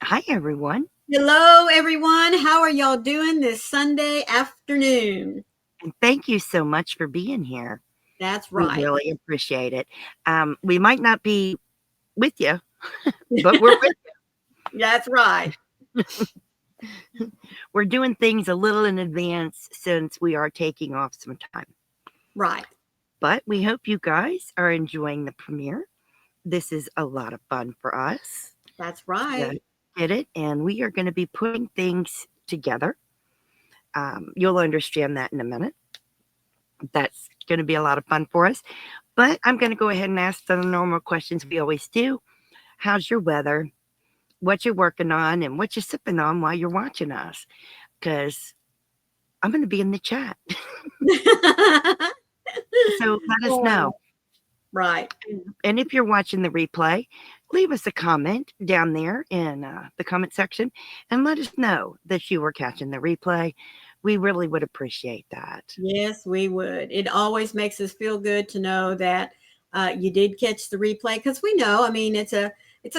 Hi, everyone. Hello, everyone. How are y'all doing this Sunday afternoon? And thank you so much for being here. That's right. We really appreciate it. We might not be with you, but we're with you. That's right. We're doing things a little in advance since we are taking off some time. Right. But we hope you guys are enjoying the premiere. This is a lot of fun for us. That's right. Get it? And we are going to be putting things together. You'll understand that in a minute. That's going to be a lot of fun for us. But I'm going to go ahead and ask the normal questions we always do. How's your weather? What you're working on and what you're sipping on while you're watching us? Because I'm going to be in the chat. So let us know. Right. And if you're watching the replay, leave us a comment down there in the comment section and let us know that you were catching the replay. We really would appreciate that. Yes, we would. It always makes us feel good to know that you did catch the replay, because we know, I mean, it's a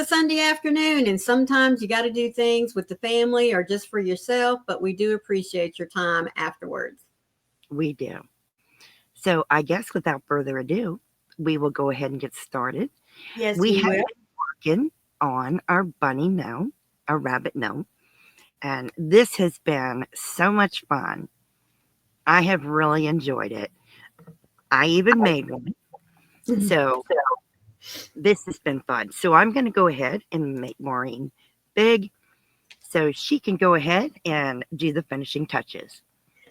Sunday afternoon, and sometimes you got to do things with the family or just for yourself, but we do appreciate your time afterwards. We do. So I guess without further ado, we will go ahead and get started. Yes, we have will. been working on our bunny gnome, our rabbit gnome, and this has been so much fun. I have really enjoyed it. I even made one. So this has been fun. So I'm going to go ahead and make Maureen big so she can go ahead and do the finishing touches.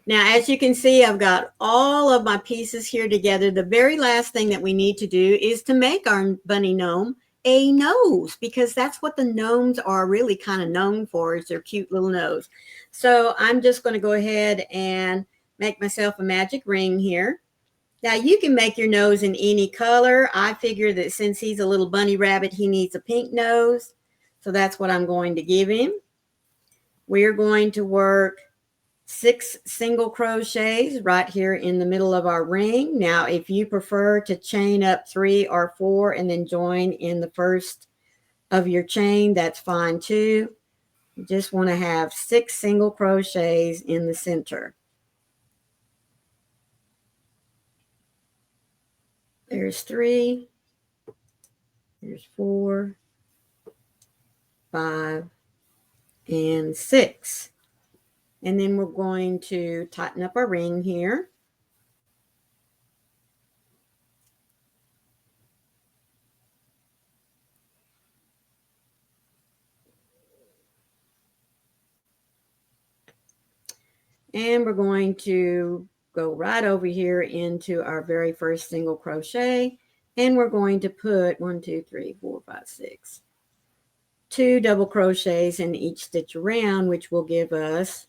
Now, as you can see, I've got all of my pieces here together. The very last thing that we need to do is to make our bunny gnome a nose, because that's what the gnomes are really kind of known for, is their cute little nose. So I'm just going to go ahead and make myself a magic ring here. Now, you can make your nose in any color. I figure that since he's a little bunny rabbit, he needs a pink nose. So that's what I'm going to give him. We're going to work 6 single crochets right here in the middle of our ring. Now, if you prefer to chain up 3 or 4 and then join in the first of your chain, that's fine too. You just want to have 6 single crochets in the center. There's 3, there's 4, 5, and 6. And then we're going to tighten up our ring here. And we're going to go right over here into our very first single crochet. And we're going to put 1, 2, 3, 4, 5, 6. 2 double crochets in each stitch around, which will give us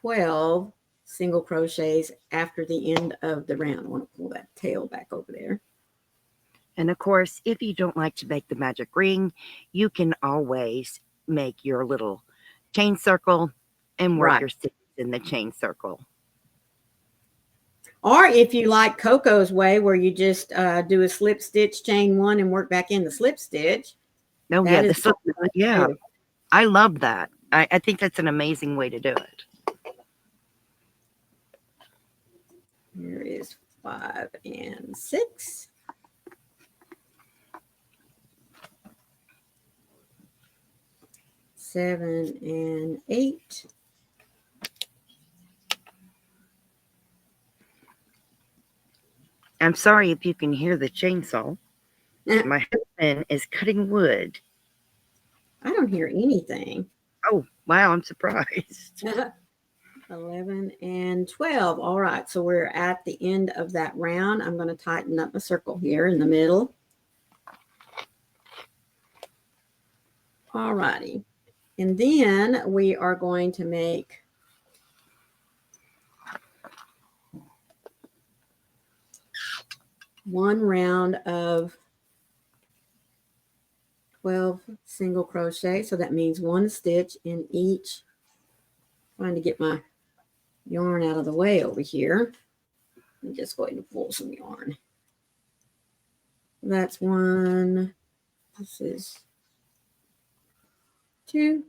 12 single crochets after the end of the round. I want to pull that tail back over there. And of course, if you don't like to make the magic ring, you can always make your little chain circle and work your stitches in the chain circle. Or if you like Coco's way, where you just do a slip stitch, chain 1, and work back in the slip stitch. Oh, yeah. I love that. I think that's an amazing way to do it. Here is 5 and 6. 7 and 8. I'm sorry if you can hear the chainsaw. My husband is cutting wood. I don't hear anything. Oh, wow, I'm surprised. 11 and 12. All right, so we're at the end of that round. I'm going to tighten up a circle here in the middle. All righty, and then we are going to make one round of 12 single crochet. So that means one stitch in each. Trying to get my yarn out of the way over here. I'm just going to pull some yarn. That's one. This is 2,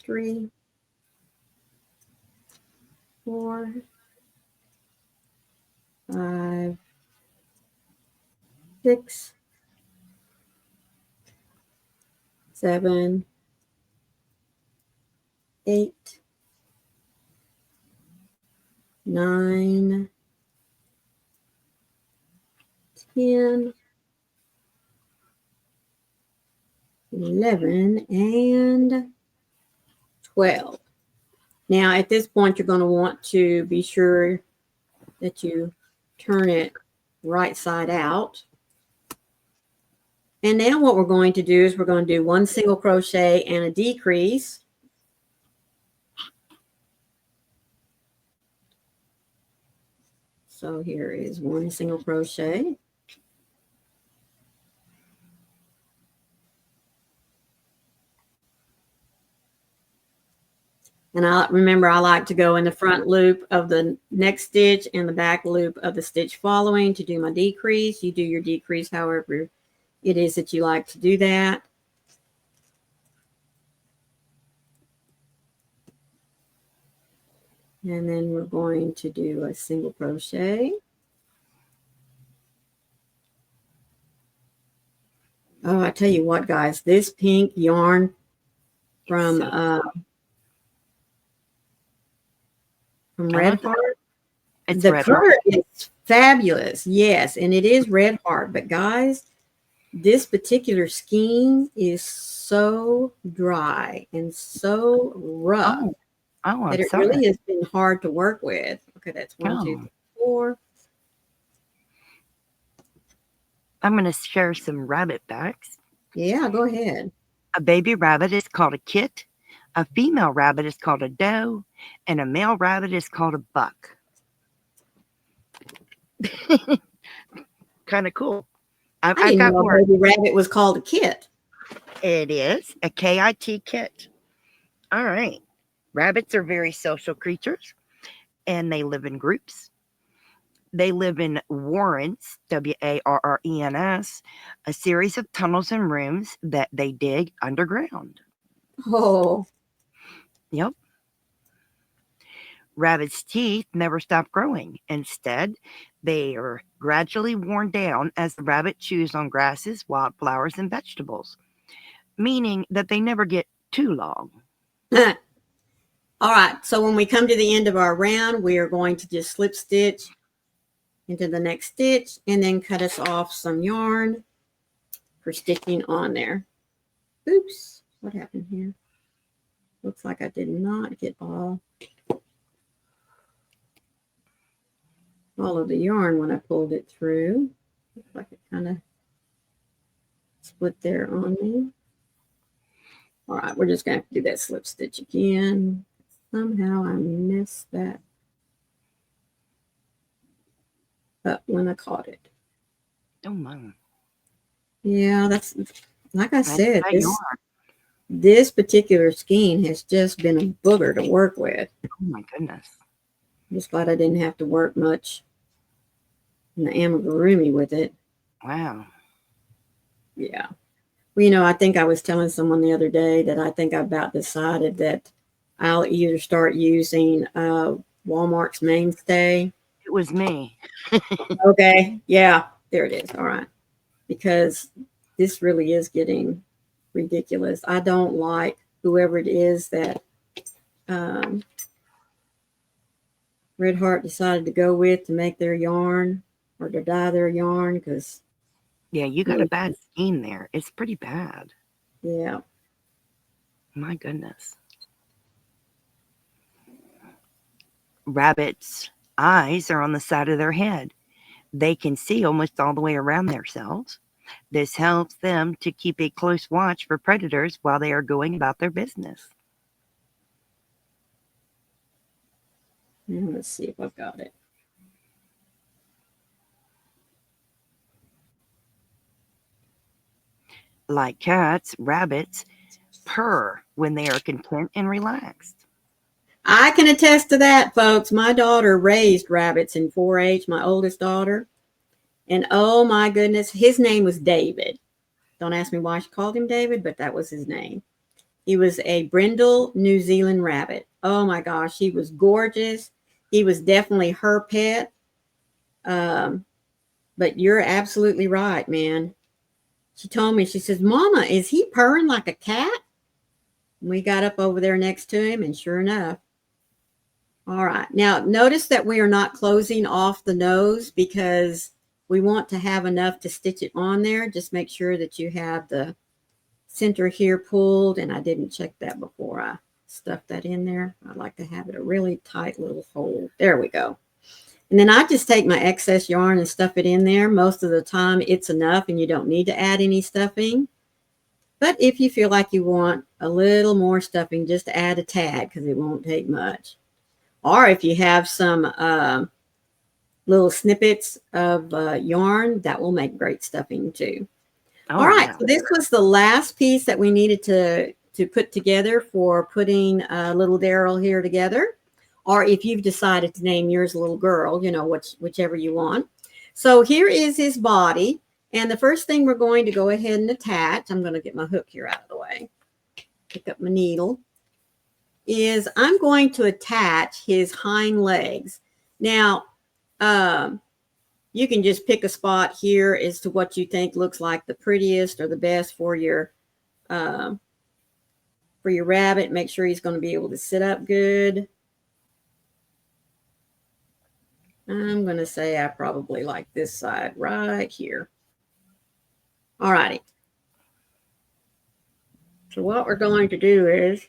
3, 4, 5, 6, 7, 8, 9, 10, 11, and 12. Now, at this point, you're going to want to be sure that you turn it right side out. And now what we're going to do is we're going to do one single crochet and a decrease. So here is one single crochet. And I like to go in the front loop of the next stitch and the back loop of the stitch following to do my decrease. You do your decrease however it is that you like to do that. And then we're going to do a single crochet. Oh, I tell you what, guys, this pink yarn from Red Heart. The color is fabulous, yes, and it is Red Heart. But guys, this particular skein is so dry and so rough that it really has been hard to work with. Okay, that's 1, 2, 3, 4. I'm going to share some rabbit backs. Yeah, go ahead. A baby rabbit is called a kit. A female rabbit is called a doe, and a male rabbit is called a buck. Kind of cool. I didn't know a baby rabbit was called a kit. It is a KIT kit. All right. Rabbits are very social creatures, and they live in groups. They live in warrens, WARRENS, a series of tunnels and rooms that they dig underground. Oh. Yep. Rabbits' teeth never stop growing. Instead, they are gradually worn down as the rabbit chews on grasses, wildflowers, and vegetables, meaning that they never get too long. All right, so when we come to the end of our round, we are going to just slip stitch into the next stitch and then cut us off some yarn for stitching on there. Oops, what happened here? Looks like I did not get all of the yarn when I pulled it through. Looks like it kind of split there on me. All right, we're just going to have to do that slip stitch again. Somehow I missed that up when I caught it. Oh, my. Yeah, that's like I said, this particular skein has just been a booger to work with. Oh, my goodness. I'm just glad I didn't have to work much in the amigurumi with it. Wow. Yeah. Well, I think I was telling someone the other day that I think I about decided that I'll either start using Walmart's Mainstay. It was me. Okay. Yeah. There it is. All right. Because this really is getting ridiculous. I don't like whoever it is that Red Heart decided to go with to make their yarn or to dye their yarn, because yeah, you got a bad skein there. It's pretty bad. Yeah. My goodness. Rabbits' eyes are on the side of their head. They can see almost all the way around themselves. This helps them to keep a close watch for predators while they are going about their business. Let's see if I've got it. Like cats, rabbits purr when they are content and relaxed. I can attest to that, folks. My daughter raised rabbits in 4-H, my oldest daughter. And oh my goodness, his name was David. Don't ask me why she called him David, but that was his name. He was a brindle New Zealand rabbit. Oh my gosh, he was gorgeous. He was definitely her pet. But you're absolutely right, man. She told me, she says, Mama, is he purring like a cat? And we got up over there next to him, and sure enough. All right. Now, notice that we are not closing off the nose because we want to have enough to stitch it on there. Just make sure that you have the center here pulled, and I didn't check that before I stuffed that in there. I like to have it a really tight little hole. There we go. And then I just take my excess yarn and stuff it in there. Most of the time it's enough and you don't need to add any stuffing. But if you feel like you want a little more stuffing, just add a tad because it won't take much. Or if you have some little snippets of yarn, that will make great stuffing too. Oh, all right, yeah. so this was the last piece that we needed to put together for putting little Daryl here together. Or if you've decided to name yours little girl, you know, whichever you want. So here is his body. And the first thing we're going to go ahead and attach, I'm going to get my hook here out of the way, pick up my needle, is I'm going to attach his hind legs. Now, you can just pick a spot here as to what you think looks like the prettiest or the best for your rabbit. Make sure he's going to be able to sit up good. I'm going to say I probably like this side right here. All righty. So what we're going to do is,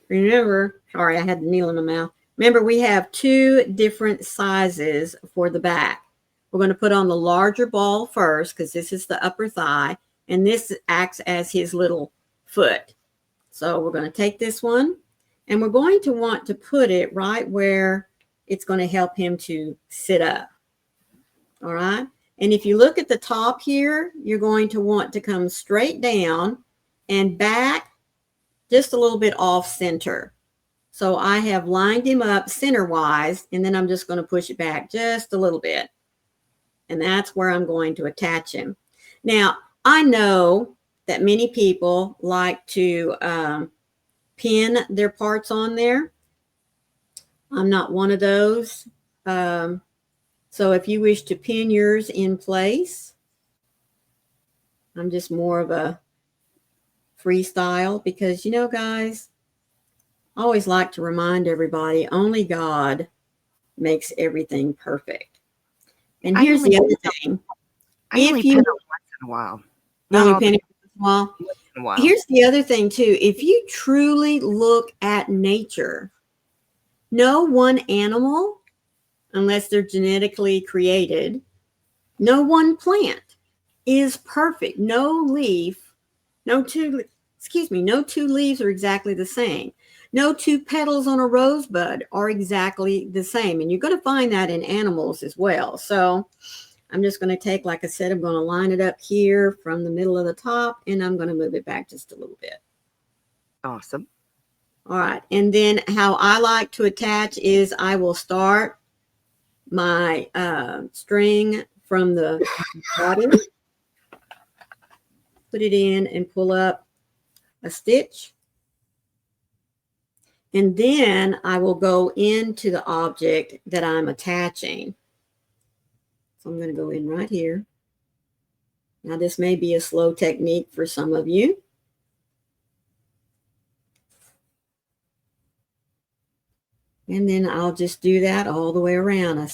remember, sorry, I had the needle in my mouth. Remember, we have 2 different sizes for the back. We're going to put on the larger ball first because this is the upper thigh, and this acts as his little foot. So we're going to take this one, and we're going to want to put it right where it's going to help him to sit up. All right. And if you look at the top here, you're going to want to come straight down and back just a little bit off center. So I have lined him up center wise, and then I'm just going to push it back just a little bit. And that's where I'm going to attach him. Now, I know that many people like to pin their parts on there. I'm not one of those. So if you wish to pin yours in place, I'm just more of a freestyle because, you know, guys, I always like to remind everybody, only God makes everything perfect. And here's the other thing. I only pin them once in a while. Only pin it once in a while. Here's the other thing too. If you truly look at nature, no one animal, unless they're genetically created, no one plant is perfect. No two leaves are exactly the same. No 2 petals on a rosebud are exactly the same. And you're going to find that in animals as well. So I'm just going to take, like I said, I'm going to line it up here from the middle of the top, and I'm going to move it back just a little bit. Awesome. All right. And then how I like to attach is I will start my string from the bottom, put it in and pull up a stitch. And then I will go into the object that I'm attaching. So I'm going to go in right here. Now this may be a slow technique for some of you. And then I'll just do that all the way around. I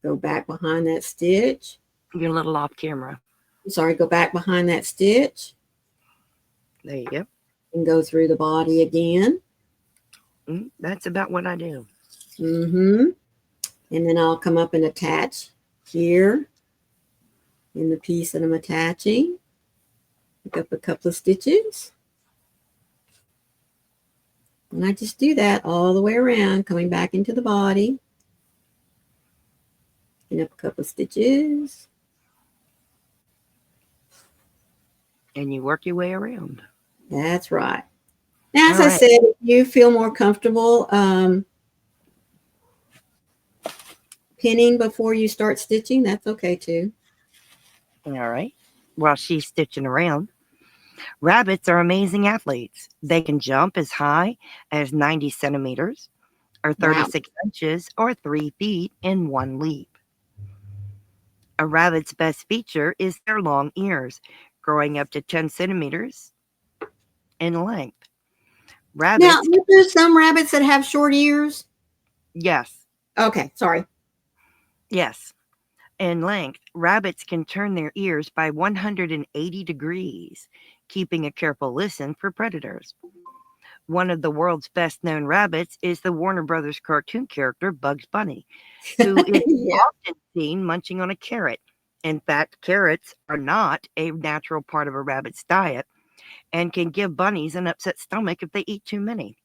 go back behind that stitch. You're a little off camera. Sorry, go back behind that stitch. There you go. And go through the body again. That's about what I do. Mm-hmm. And then I'll come up and attach here in the piece that I'm attaching. Pick up a couple of stitches. And I just do that all the way around, coming back into the body. Pick up a couple of stitches. And you work your way around. That's right. Now, as All I right. said, if you feel more comfortable pinning before you start stitching, that's okay too. All right. While she's stitching around, rabbits are amazing athletes. They can jump as high as 90 centimeters or Wow. 36 inches or 3 feet in one leap. A rabbit's best feature is their long ears, growing up to 10 centimeters in length. Now, Rabbits, there's some rabbits that have short ears. yes, Okay, sorry. yes, in length, rabbits can turn their ears by 180 degrees, keeping a careful listen for predators. One of the world's best known rabbits is the Warner Brothers cartoon character Bugs Bunny, who is Yeah. often seen munching on a carrot. In fact, carrots are not a natural part of a rabbit's diet and can give bunnies an upset stomach if they eat too many.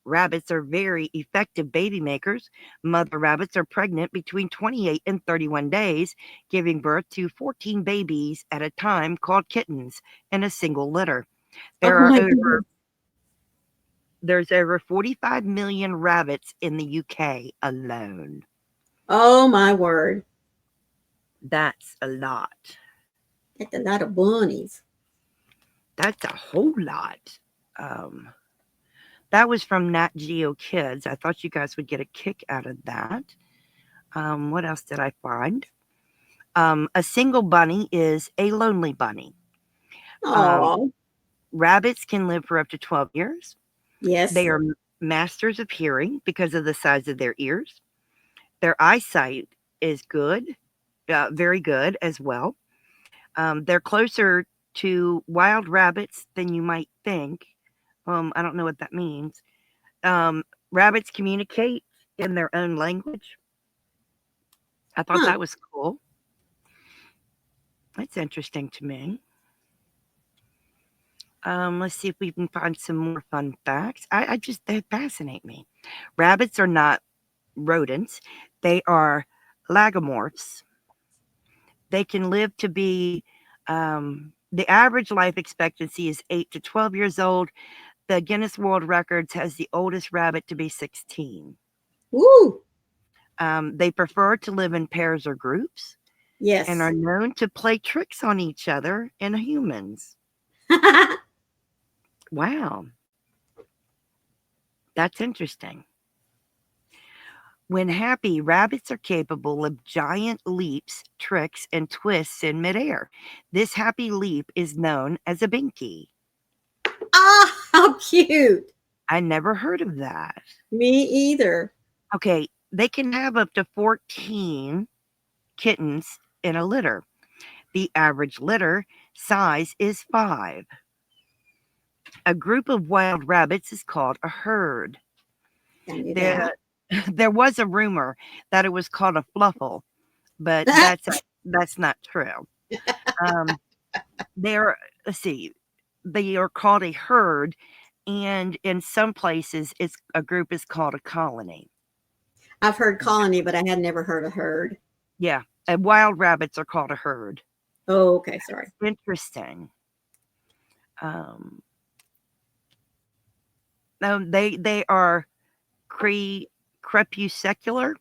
Rabbits are very effective baby makers. Mother rabbits are pregnant between 28 and 31 days, giving birth to 14 babies at a time called kittens in a single litter. Oh There are my over goodness. There's over 45 million rabbits in the UK alone. Oh my word. That's a lot. That's a lot of bunnies. That's a whole lot. Um, that was from Nat Geo Kids. I thought you guys would get a kick out of that. What else did I find? A single bunny is a lonely bunny. Um, Oh, Rabbits can live for up to 12 years. yes. They are masters of hearing because of the size of their ears. Their eyesight is good, very good as well. They're closer to wild rabbits than you might think. I don't know what that means. Rabbits communicate in their own language. I thought Huh. that was cool. That's interesting to me. Let's see if we can find some more fun facts. They fascinate me. Rabbits are not rodents, they are lagomorphs. They can live to be, the average life expectancy is 8 to 12 years old. The Guinness World Records has the oldest rabbit to be 16. Woo. They prefer to live in pairs or groups and Yes. are known to play tricks on each other and humans. Wow, that's interesting. When happy, rabbits are capable of giant leaps, tricks, and twists in midair. This happy leap is known as a binky. Ah, how cute. I never heard of that. Me either. Okay, they can have up to 14 kittens in a litter. The average litter size is 5. A group of wild rabbits is called a herd. I knew There, that. there was a rumor that it was called a fluffle, but that's not true. Um, they're let's see, they are called a herd, and in some places, it's a group is called a colony. I've heard colony, but I had never heard of herd. Yeah, and wild rabbits are called a herd. Oh, okay. Sorry. Interesting. Um, they are crepuscular.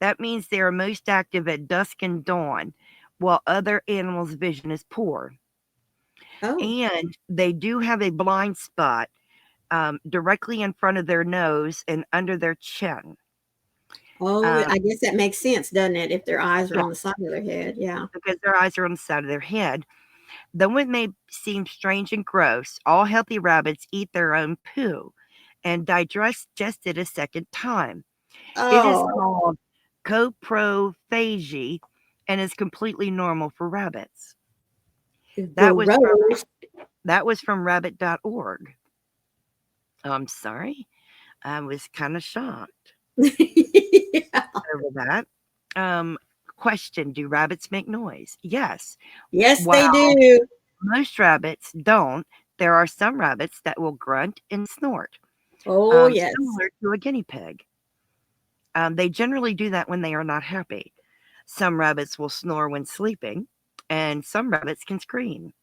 That means they are most active at dusk and dawn, while other animals' vision is poor. Oh. And they do have a blind spot directly in front of their nose and under their chin. Oh, Um, I guess that makes sense, doesn't it? If their eyes are yeah, on the side of their head. Yeah. because their eyes are on the side of their head. Though it may seem strange and gross, all healthy rabbits eat their own poo and digest it a second time. It is Oh, called coprophagy and is completely normal for rabbits. That was from gross. rabbit.org. I'm sorry. I was kind of shocked. Yeah. over that. Question, do rabbits make noise? Yes. Yes, they While do. most rabbits don't, there are some rabbits that will grunt and snort, Oh, yes. similar to a guinea pig. They generally do that when they are not happy. Some rabbits will snore when sleeping, and some rabbits can scream.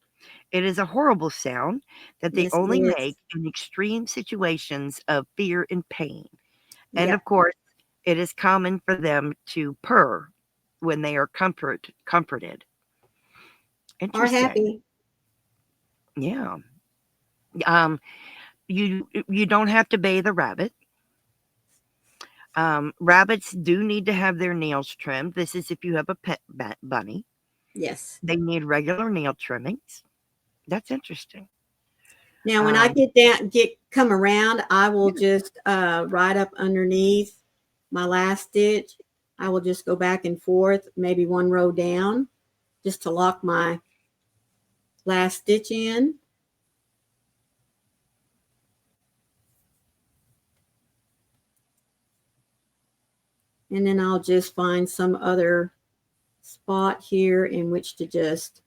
It is a horrible sound that they Yes, it only is. make in extreme situations of fear and pain. And Yep. of course, it is common for them to purr when they are comforted. Are Interesting. happy. Yeah. Um, you don't have to bathe a rabbit. Rabbits do need to have their nails trimmed. This is if you have a pet bunny. Yes. They need regular nail trimmings. That's interesting. Now, when I Um, come around, I will yeah. just right up underneath my last stitch. I will just go back and forth, maybe one row down, just to lock my last stitch in. And then I'll just find some other spot here in which to just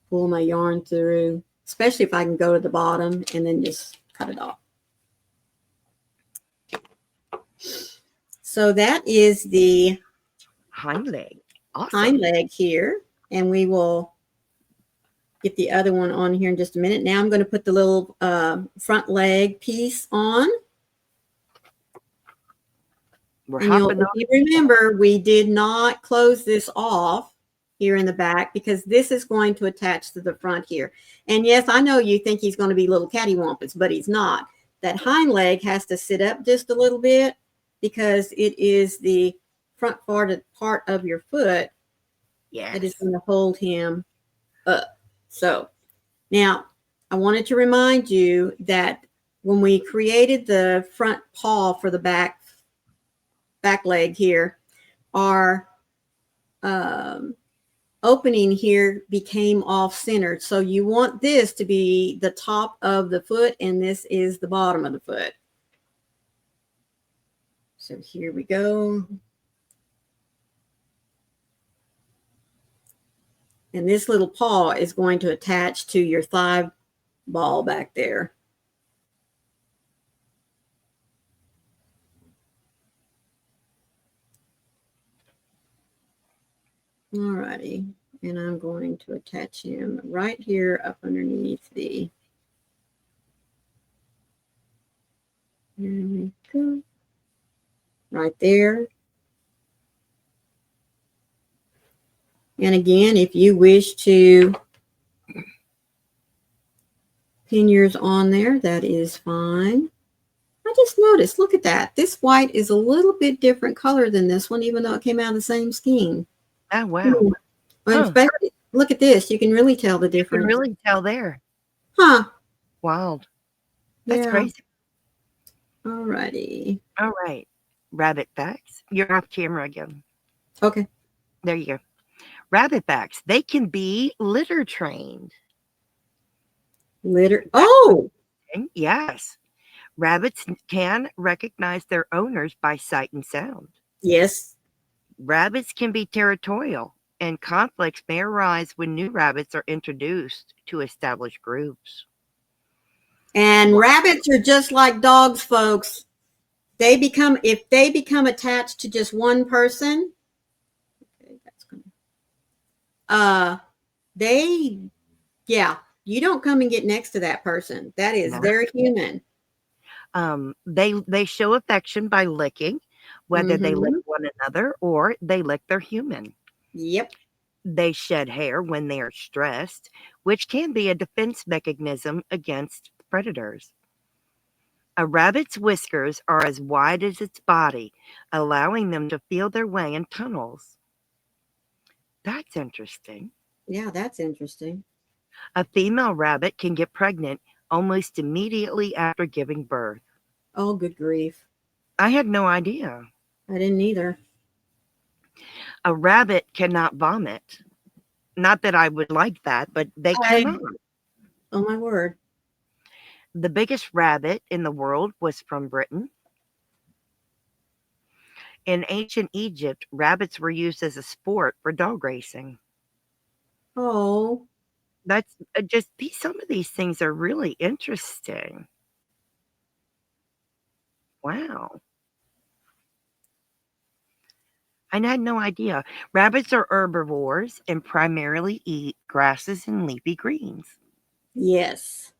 pull my yarn through, especially if I can go to the bottom and then just cut it off. So that is the Hind leg. hind Awesome. leg here, and we will get the other one on here in just a minute. Now I'm going to put the little front leg piece on. We're And hopping if on. you remember, we did not close this off here in the back because this is going to attach to the front here. And yes, I know you think he's going to be little cattywampus, but he's not. That hind leg has to sit up just a little bit because it is the front part of your foot that is Yes. going to hold him up. So now I wanted to remind you that when we created the front paw for the back leg here, our opening here became off-centered. So you want this to be the top of the foot, and this is the bottom of the foot. So here we go. And this little paw is going to attach to your thigh ball back there. All righty. And I'm going to attach him right here up underneath the, there we go, right there. And again, if you wish to pin yours on there, that is fine. I just noticed, look at that. This white is a little bit different color than this one, even though it came out of the same skein. Oh, wow. But look at this. You can really tell the You can difference. really tell there. Huh. Wild. That's Yeah. crazy. All righty. All right. Rabbit backs. You're off camera again. Okay. There you go. Rabbit backs. They can be litter trained. Litter. Oh. Yes. Rabbits can recognize their owners by sight and sound. Yes. Rabbits can be territorial, and conflicts may arise when new rabbits are introduced to established groups. And rabbits are just like dogs, folks. If they become attached to just one person, okay, that's gonna, you don't come and get next to that person. That is No. very human. They show affection by licking, whether they lick one another or they lick their human. Yep. They shed hair when they are stressed, which can be a defense mechanism against predators. A rabbit's whiskers are as wide as its body, allowing them to feel their way in tunnels. That's interesting. Yeah, that's interesting. A female rabbit can get pregnant almost immediately after giving birth. Oh, good grief. I had no idea. I didn't either. A rabbit cannot vomit. Not that I would like that, but they cannot. Oh, my word. The biggest rabbit in the world was from Britain. In ancient Egypt, rabbits were used as a sport for dog racing. Oh, That's just these. Some of these things are really interesting. Wow. I had no idea. Rabbits are herbivores and primarily eat grasses and leafy greens. yes.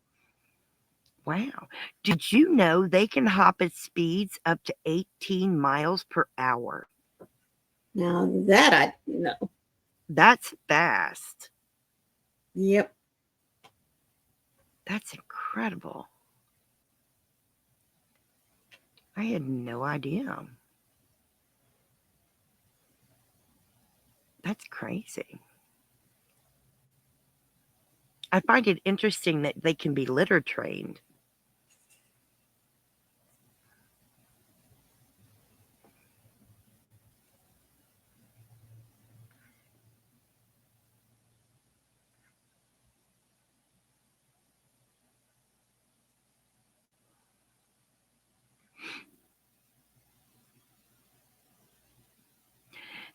Wow. Did you know they can hop at speeds up to 18 miles per hour? Now that I know. That's fast. Yep. That's incredible. I had no idea. That's crazy. I find it interesting that they can be litter trained.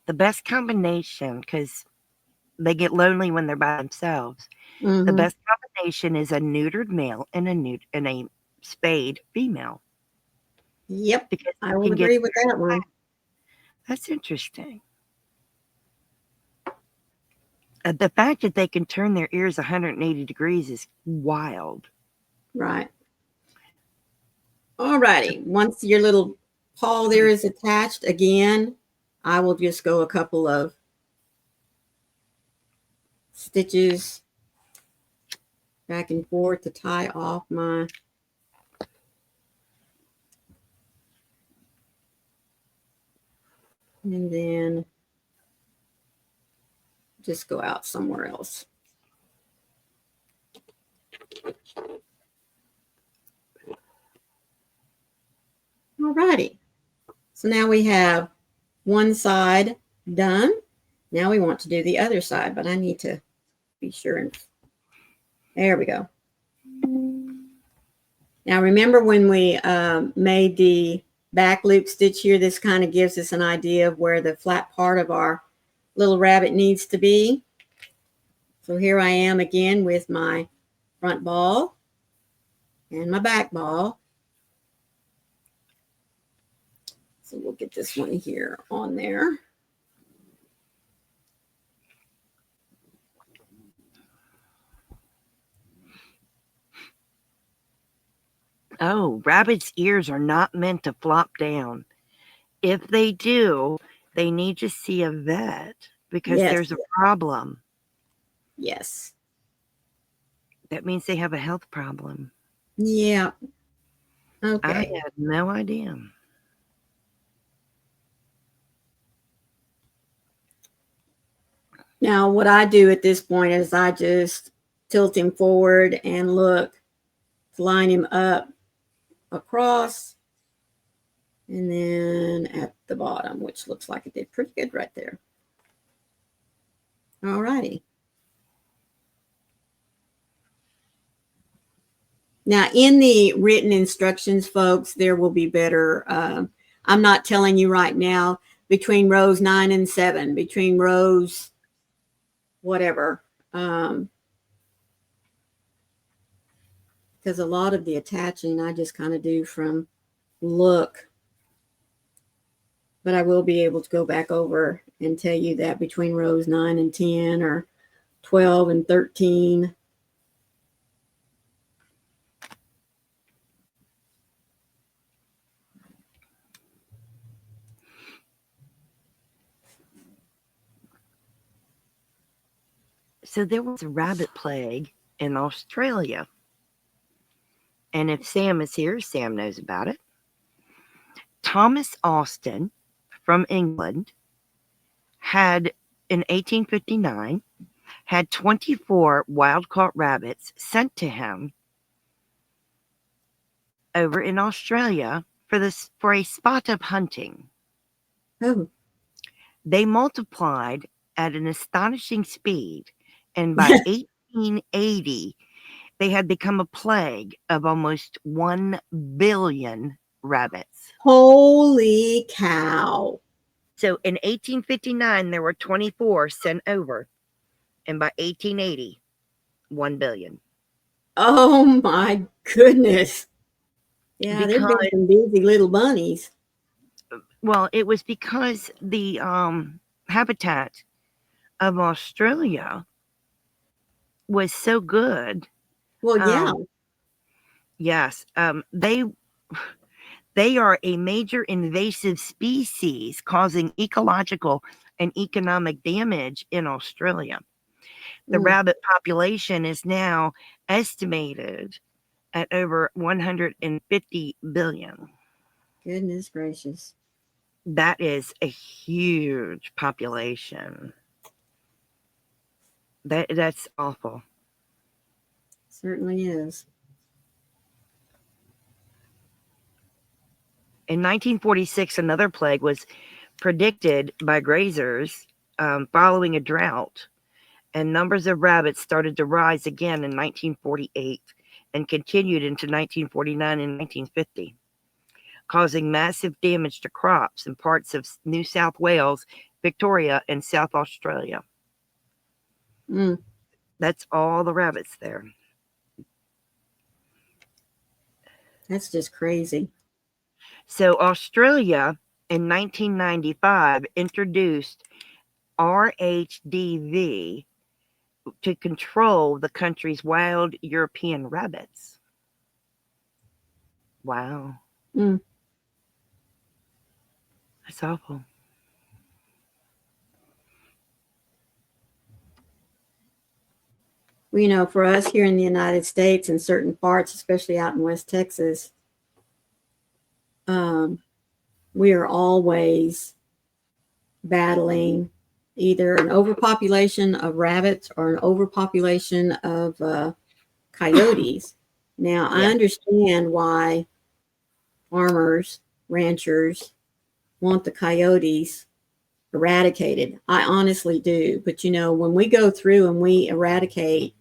The best combination, because they get lonely when they're by themselves. The Mm-hmm. best combination is a neutered male and a spayed female Yep. because I they will can get agree with that one. that's interesting. The fact that they can turn their ears 180 degrees is wild. Right. All righty. Once your little paw there is attached again, I will just go a couple of stitches back and forth to tie off my and then just go out somewhere else. All righty. So now we have one side done. Now we want to do the other side, but I need to be sure. And there we go. Now remember when we made the back loop stitch here, this kind of gives us an idea of where the flat part of our little rabbit needs to be. So here I am again with my front ball and my back ball. So we'll get this one here on there. Oh, rabbits' ears are not meant to flop down. If they do, they need to see a vet because Yes. there's a problem. Yes. That means they have a health problem. Yeah. I Okay. had no idea. Now what I do at this point is I just tilt him forward and look to line him up across and then at the bottom, which looks like it did pretty good right there. All righty. Now, in the written instructions, folks, there will be better. I'm not telling you right now between rows 9 and 7, between rows whatever, because a lot of the attaching I just kind of do from look. But I will be able to go back over and tell you that between rows 9 and 10 or 12 and 13. So there was a rabbit plague in Australia. And if Sam is here, Sam knows about it. Thomas Austin from England had, in 1859, had 24 wild-caught rabbits sent to him over in Australia for a spot of hunting. Oh. They multiplied at an astonishing speed, and by 1880, they had become a plague of almost 1 billion rabbits. Holy cow. So in 1859, there were 24 sent over. And by 1880, 1 billion. Oh my goodness. Yeah, there've Because, been some busy little bunnies. well, it was because the habitat of Australia was so good. Well, yeah. Yes, they are a major invasive species causing ecological and economic damage in Australia. The Mm, rabbit population is now estimated at over 150 billion. goodness gracious. That is a huge population. That's awful. Certainly is. In 1946, another plague was predicted by grazers following a drought, and numbers of rabbits started to rise again in 1948 and continued into 1949 and 1950, causing massive damage to crops in parts of New South Wales, Victoria, and South Australia. Mm, That's all the rabbits there. that's just crazy. So, Australia in 1995 introduced RHDV to control the country's wild European rabbits. Wow, Mm. that's awful. Well, for us here in the United States and certain parts, especially out in West Texas, we are always battling either an overpopulation of rabbits or an overpopulation of coyotes. Now, I Yeah, understand why farmers, ranchers want the coyotes eradicated. I honestly do. But, when we go through and we eradicate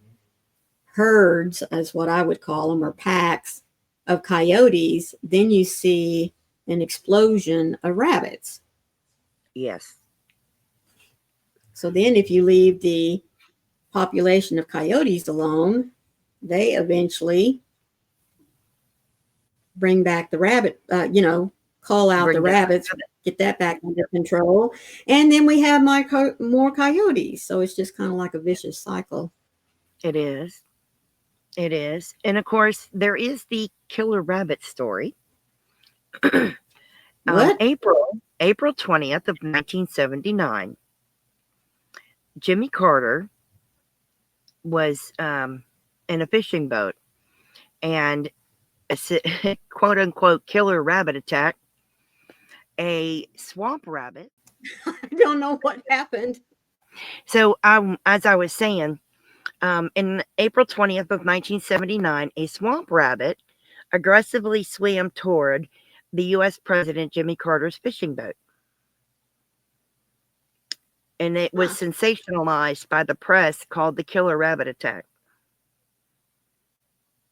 herds, as what I would call them, or packs of coyotes, then you see an explosion of rabbits. yes, So then if you leave the population of coyotes alone, they eventually bring back the rabbit, call out the bring back rabbits, the rabbit. get that back under control. And then we have more coyotes. So it's just kind of like a vicious cycle. It is. It is. And of course, there is the killer rabbit story. What? April 20th of 1979, Jimmy Carter was in a fishing boat, and a quote unquote killer rabbit attack. A swamp rabbit. I don't know what happened. So, as I was saying, in April 20th of 1979, a swamp rabbit aggressively swam toward the U.S. President Jimmy Carter's fishing boat. And it was sensationalized by the press, called the killer rabbit attack.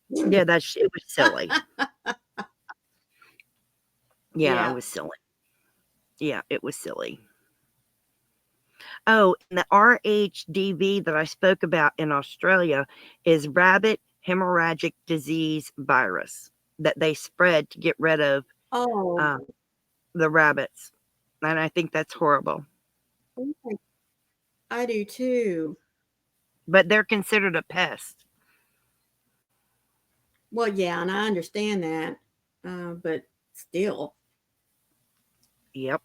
Yeah, it was silly. Yeah, it Yeah. was silly. Yeah, it was silly. Oh, and the RHDV that I spoke about in Australia is rabbit hemorrhagic disease virus that they spread to get rid of Oh, the rabbits. And I think that's horrible. I do too. But they're considered a pest. Well, yeah, and I understand that, but still. Yep.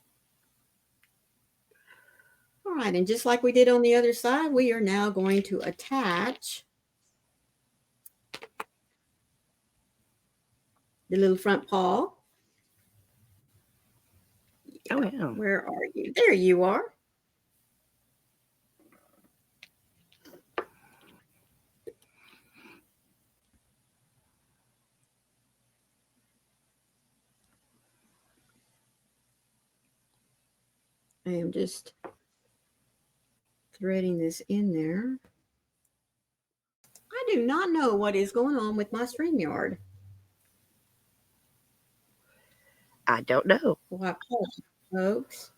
All right, and just like we did on the other side, we are now going to attach the little front paw. Oh, yeah. Where are you? There you are. I am just threading this in there. I do not know what is going on with my StreamYard. I don't know. Well, folks.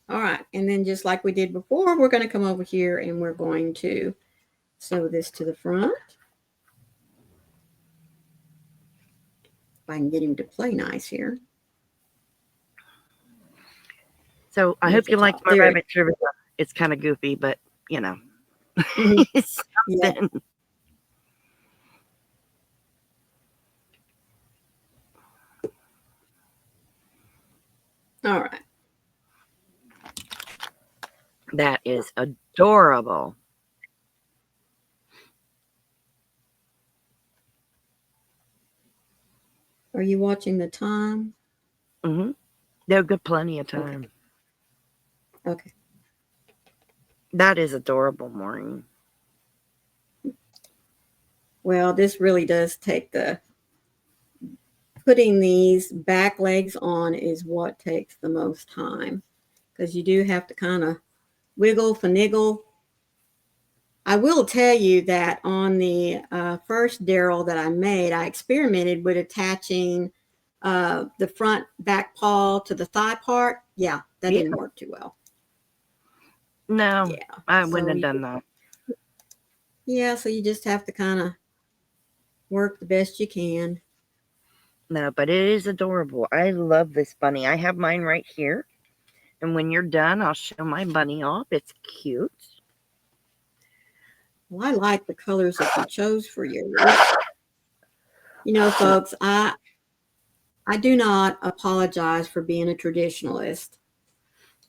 All right, and then just like we did before, we're going to come over here and we're going to sew this to the front. If I can get him to play nice here. So I hope you liked my rabbit trivia. It's kind of goofy, but you know, it's something. Yeah. All right. That is adorable. Are you watching the time? Mm-hmm. They'll get plenty of time. Okay. That is adorable, Maureen. Well, this really does take putting these back legs on is what takes the most time, because you do have to kind of wiggle, finagle. I will tell you that on the first Daryl that I made, I experimented with attaching the front back paw to the thigh part. Yeah, that didn't work too well. No, yeah, I wouldn't have done that. Yeah, so you just have to kind of work the best you can. No, but it is adorable. I love this bunny. I have mine right here. And when you're done, I'll show my bunny off. It's cute. Well, I like the colors that you chose for yours. You know, folks, I do not apologize for being a traditionalist.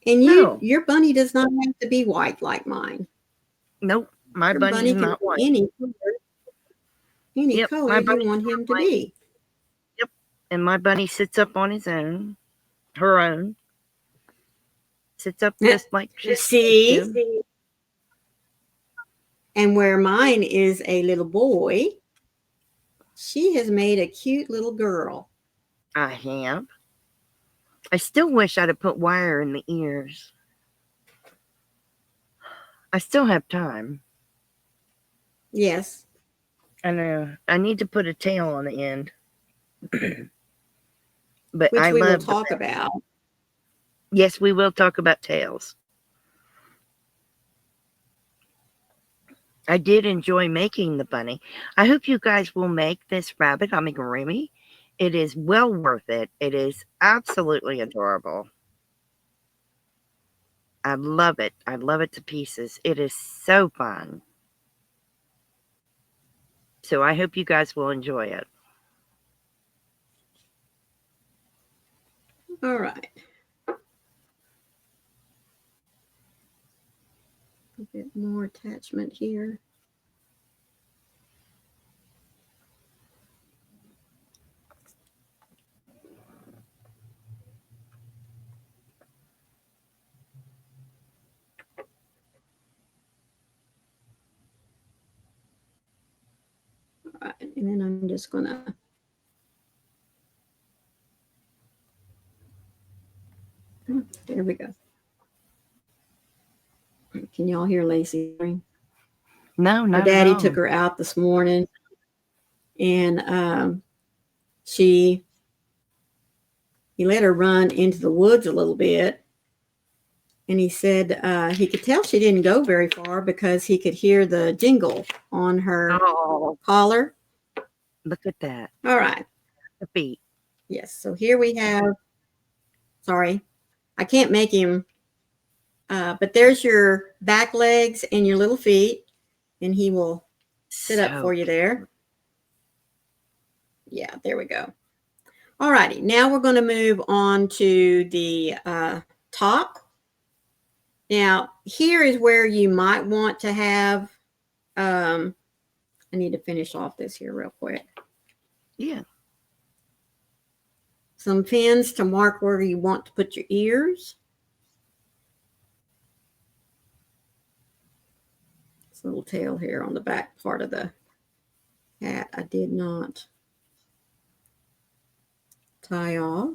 And your bunny does not have to be white like mine. Nope, my bunny is not white. Any color you want him to be. Yep, and my bunny sits up on his own, her own. Sits up just like see. And where mine is a little boy, she has made a cute little girl. I have. I still wish I'd have put wire in the ears. I still have time. Yes. I know. I need to put a tail on the end. But which we will talk about. Yes, we will talk about tails. I did enjoy making the bunny. I hope you guys will make this rabbit amigurumi. It is well worth it. It is absolutely adorable. I love it. I love it to pieces. It is so fun. So I hope you guys will enjoy it. All right. A bit more attachment here. All right, and then I'm just gonna there we go. Can y'all hear Lacey? No, not her daddy at all. took her out this morning, and he let her run into the woods a little bit, and he said he could tell she didn't go very far because he could hear the jingle on her collar. Look at that. All right. The feet. Yes. So here we have, sorry, I can't make him, but there's your back legs and your little feet, and he will sit up for you there. Yeah, there we go. All righty. Now we're going to move on to the top. Now, here is where you might want to have, I need to finish off this here real quick. Yeah. Some pins to mark where you want to put your ears. This little tail here on the back part of the hat, I did not tie off.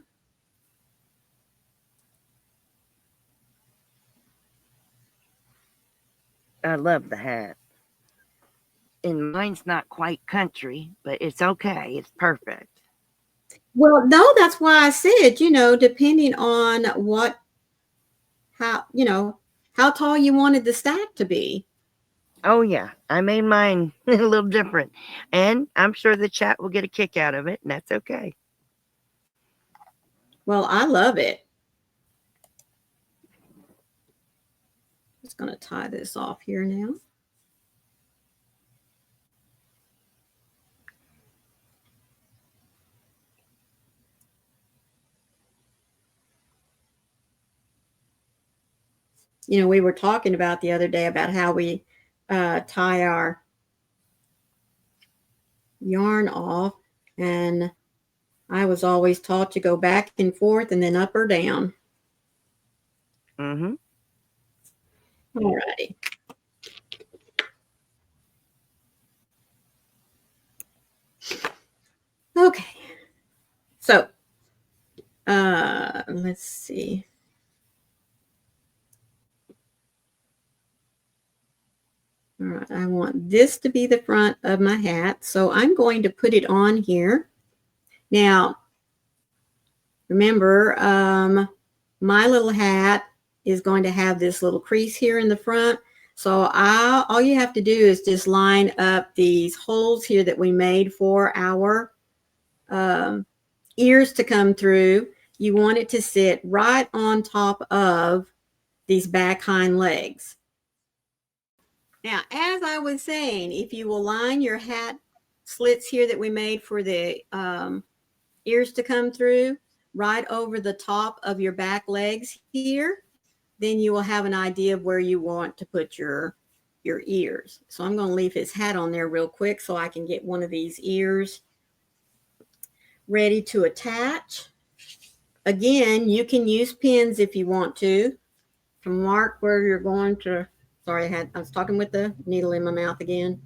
I love the hat. And mine's not quite country, but it's okay. It's perfect. Well, no, that's why I said, depending on how tall you wanted the stack to be. Oh, yeah. I made mine a little different. And I'm sure the chat will get a kick out of it, and that's okay. Well, I love it. Just going to tie this off here now. We were talking about the other day about how we tie our yarn off, and I was always taught to go back and forth and then up or down. Mm-hmm. All righty. Okay. So, let's see. All right, I want this to be the front of my hat, so I'm going to put it on here. Now, remember, my little hat is going to have this little crease here in the front. So all you have to do is just line up these holes here that we made for our ears to come through. You want it to sit right on top of these back hind legs. Now, as I was saying, if you will line your hat slits here that we made for the ears to come through right over the top of your back legs here, then you will have an idea of where you want to put your ears. So I'm going to leave his hat on there real quick so I can get one of these ears ready to attach. Again, you can use pins if you want to mark where you're going to. Sorry, I was talking with the needle in my mouth again.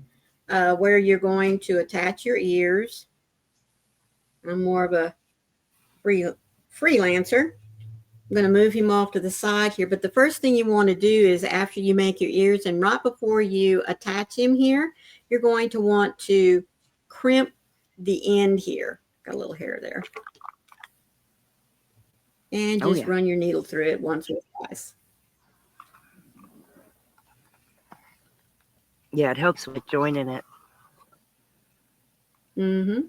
Where you're going to attach your ears. I'm more of a freelancer. I'm going to move him off to the side here. But the first thing you want to do is after you make your ears and right before you attach him here, you're going to want to crimp the end here. Got a little hair there. And just run your needle through it once or twice. Yeah, it helps with joining it. Mm-hmm.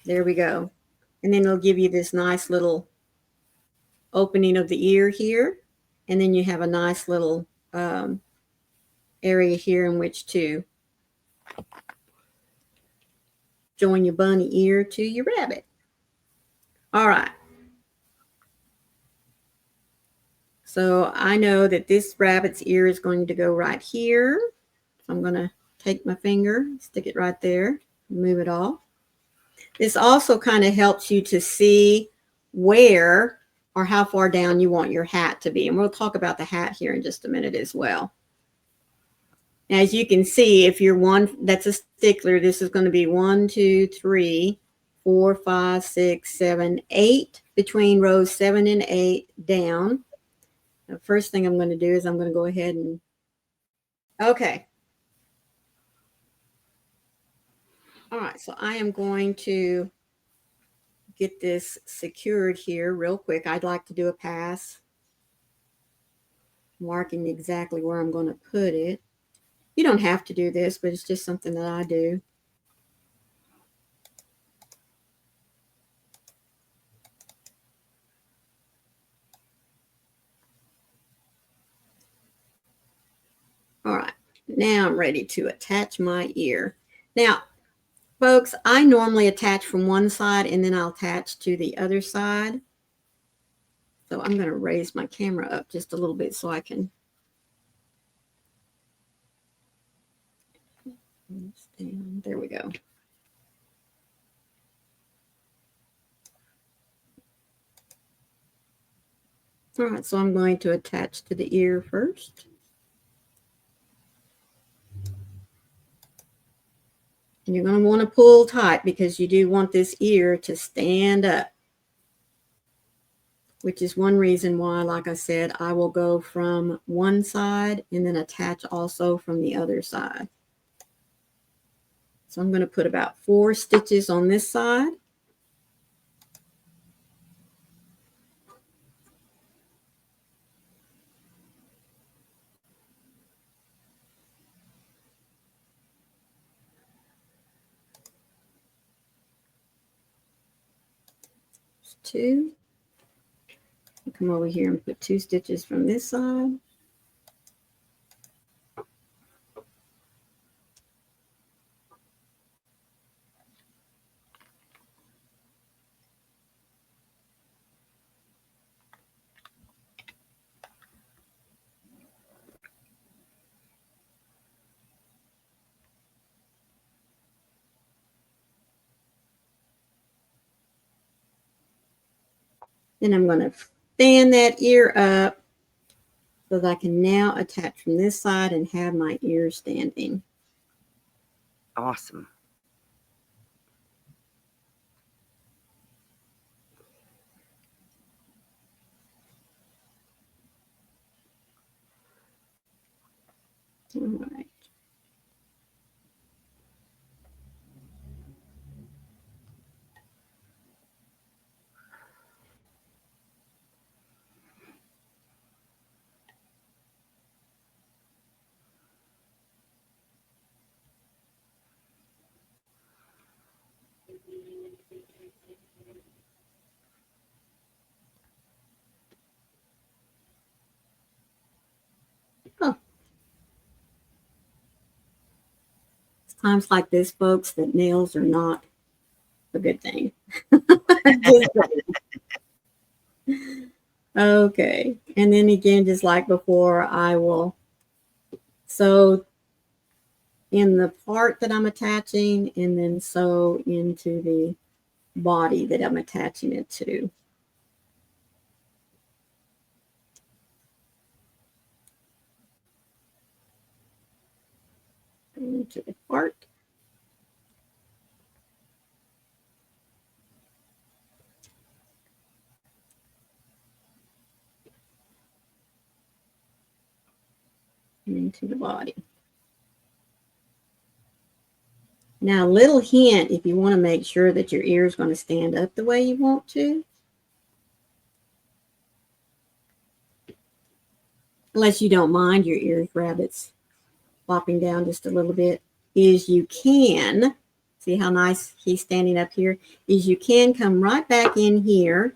There we go. And then it'll give you this nice little opening of the ear here. And then you have a nice little area here in which to join your bunny ear to your rabbit. All right. So I know that this rabbit's ear is going to go right here. So I'm going to take my finger, stick it right there, move it off. This also kind of helps you to see where or how far down you want your hat to be. And we'll talk about the hat here in just a minute as well. As you can see, if you're one that's a stickler, this is going to be 1, 2, 3, 4, 5, 6, 7, 8 between rows 7 and 8 down. The first thing I'm going to do is I'm going to go ahead and okay. All right, so I am going to get this secured here real quick. I'd like to do a pass, marking exactly where I'm going to put it. You don't have to do this, but it's just something that I do. All right, now I'm ready to attach my ear. Now, folks, I normally attach from one side and then I'll attach to the other side. So I'm going to raise my camera up just a little bit so I can there we go. All right, so I'm going to attach to the ear first. And you're going to want to pull tight because you do want this ear to stand up, which is one reason why, like I said, I will go from one side and then attach also from the other side. So I'm going to put about 4 stitches on this side. There's 2. Come over here and put 2 stitches from this side. Then I'm going to fan that ear up so that I can now attach from this side and have my ear standing. Awesome. All right. Oh. It's times like this, folks, that nails are not a good thing. Okay. And then again, just like before, I will sew in the part that I'm attaching and then sew into the body that I'm attaching it to. Into the part. And into the body. Now, a little hint, if you want to make sure that your ear is going to stand up the way you want to, unless you don't mind your ears, rabbits, flopping down just a little bit, is you can, see how nice he's standing up here, is you can come right back in here.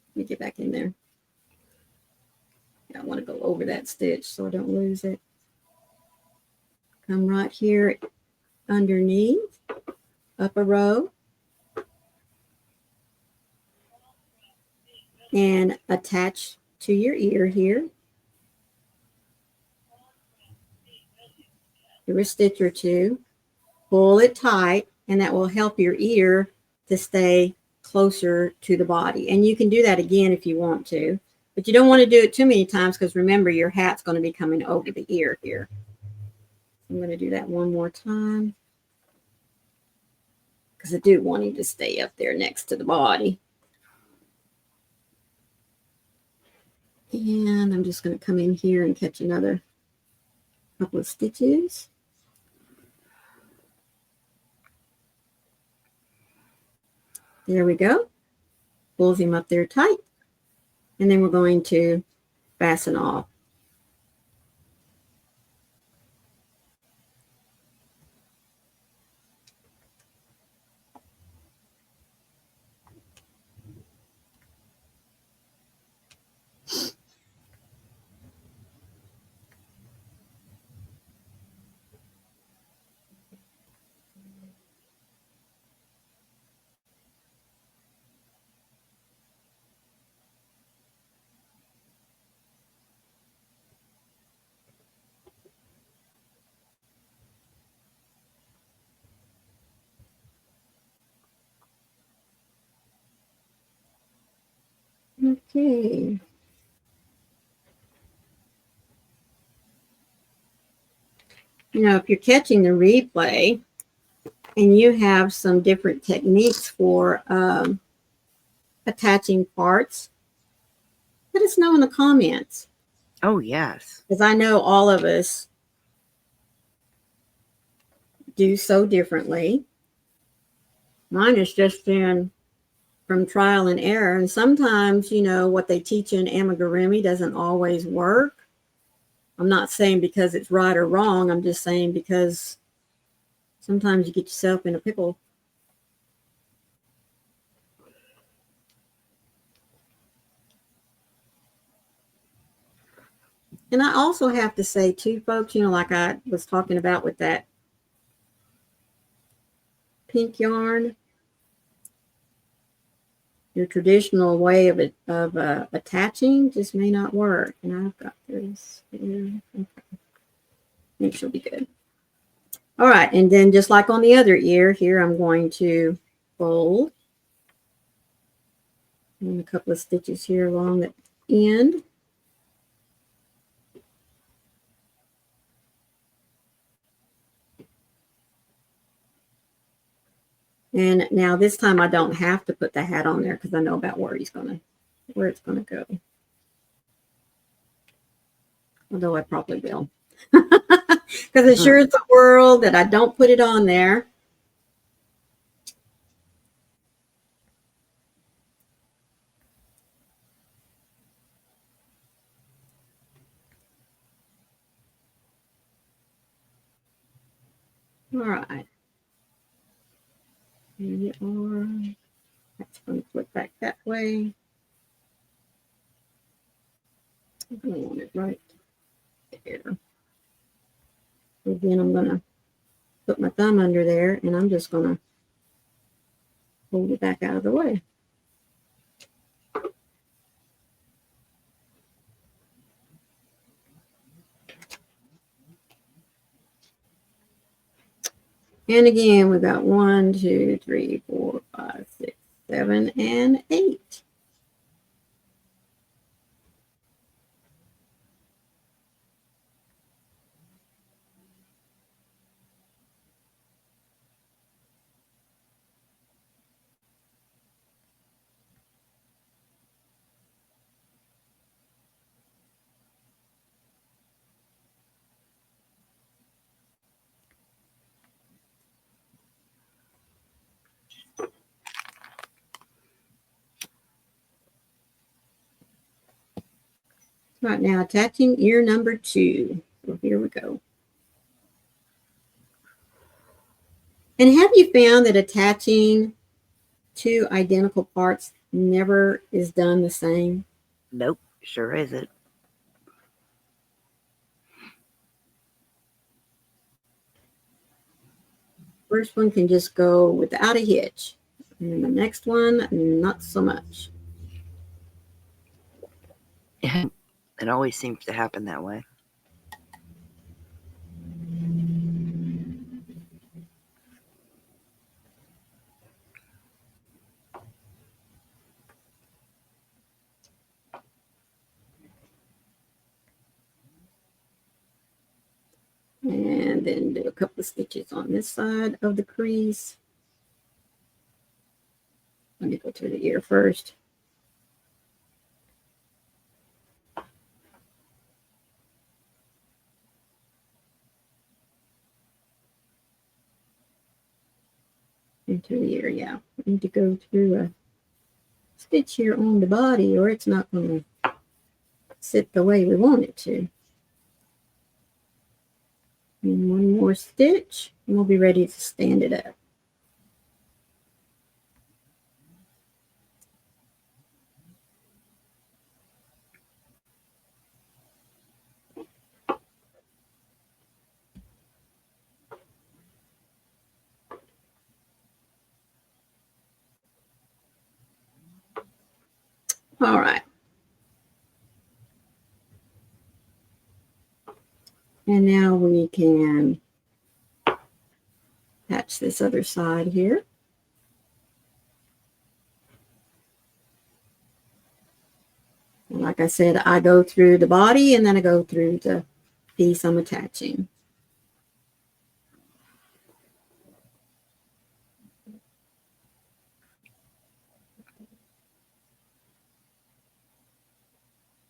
Let me get back in there. I want to go over that stitch so I don't lose it. Come right here underneath, up a row, and attach to your ear here. Do a stitch or 2, pull it tight, and that will help your ear to stay closer to the body. And you can do that again if you want to, but you don't want to do it too many times because remember, your hat's going to be coming over the ear here. I'm going to do that one more time because I do want him to stay up there next to the body. And I'm just going to come in here and catch another couple of stitches. There we go. Pulls him up there tight. And then we're going to fasten off. Okay. You know, if you're catching the replay and you have some different techniques for attaching parts, let us know in the comments. Oh, yes. Because I know all of us do so differently. Mine has just been from trial and error. And sometimes, you know, what they teach in amigurumi doesn't always work. I'm not saying because it's right or wrong. I'm just saying because sometimes you get yourself in a pickle. And I also have to say too, folks, you know, like I was talking about with that pink yarn, your traditional way of attaching just may not work. And I've got this here. Okay. I think she'll be good. All right, and then just like on the other ear here, I'm going to fold and a couple of stitches here along the end. And now this time I don't have to put the hat on there because I know about where it's gonna go. Although I probably will. Because it sure is the world that I don't put it on there. All right. Here you are. That's going to flip back that way. I'm going to want it right there. Again, I'm going to put my thumb under there, and I'm just going to hold it back out of the way. And again, we got 1, 2, 3, 4, 5, 6, 7, and 8. Right, now attaching ear number 2. So here we go. And have you found that attaching 2 identical parts never is done the same? Nope, sure isn't. First one can just go without a hitch. And the next one, not so much. It always seems to happen that way. And then do a couple of stitches on this side of the crease. Let me go through the ear first. Into the ear, yeah. I need to go through a stitch here on the body or it's not going to sit the way we want it to. And one more stitch and we'll be ready to stand it up. All right. And now we can attach this other side here. And like I said, I go through the body and then I go through the piece I'm attaching.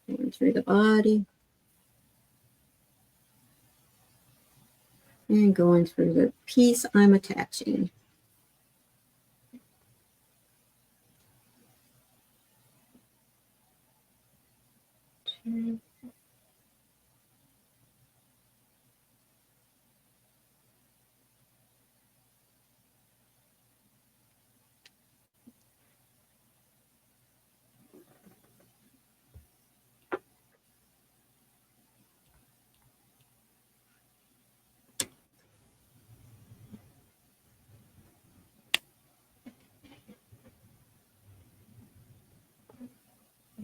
And through the body. And going through the piece I'm attaching.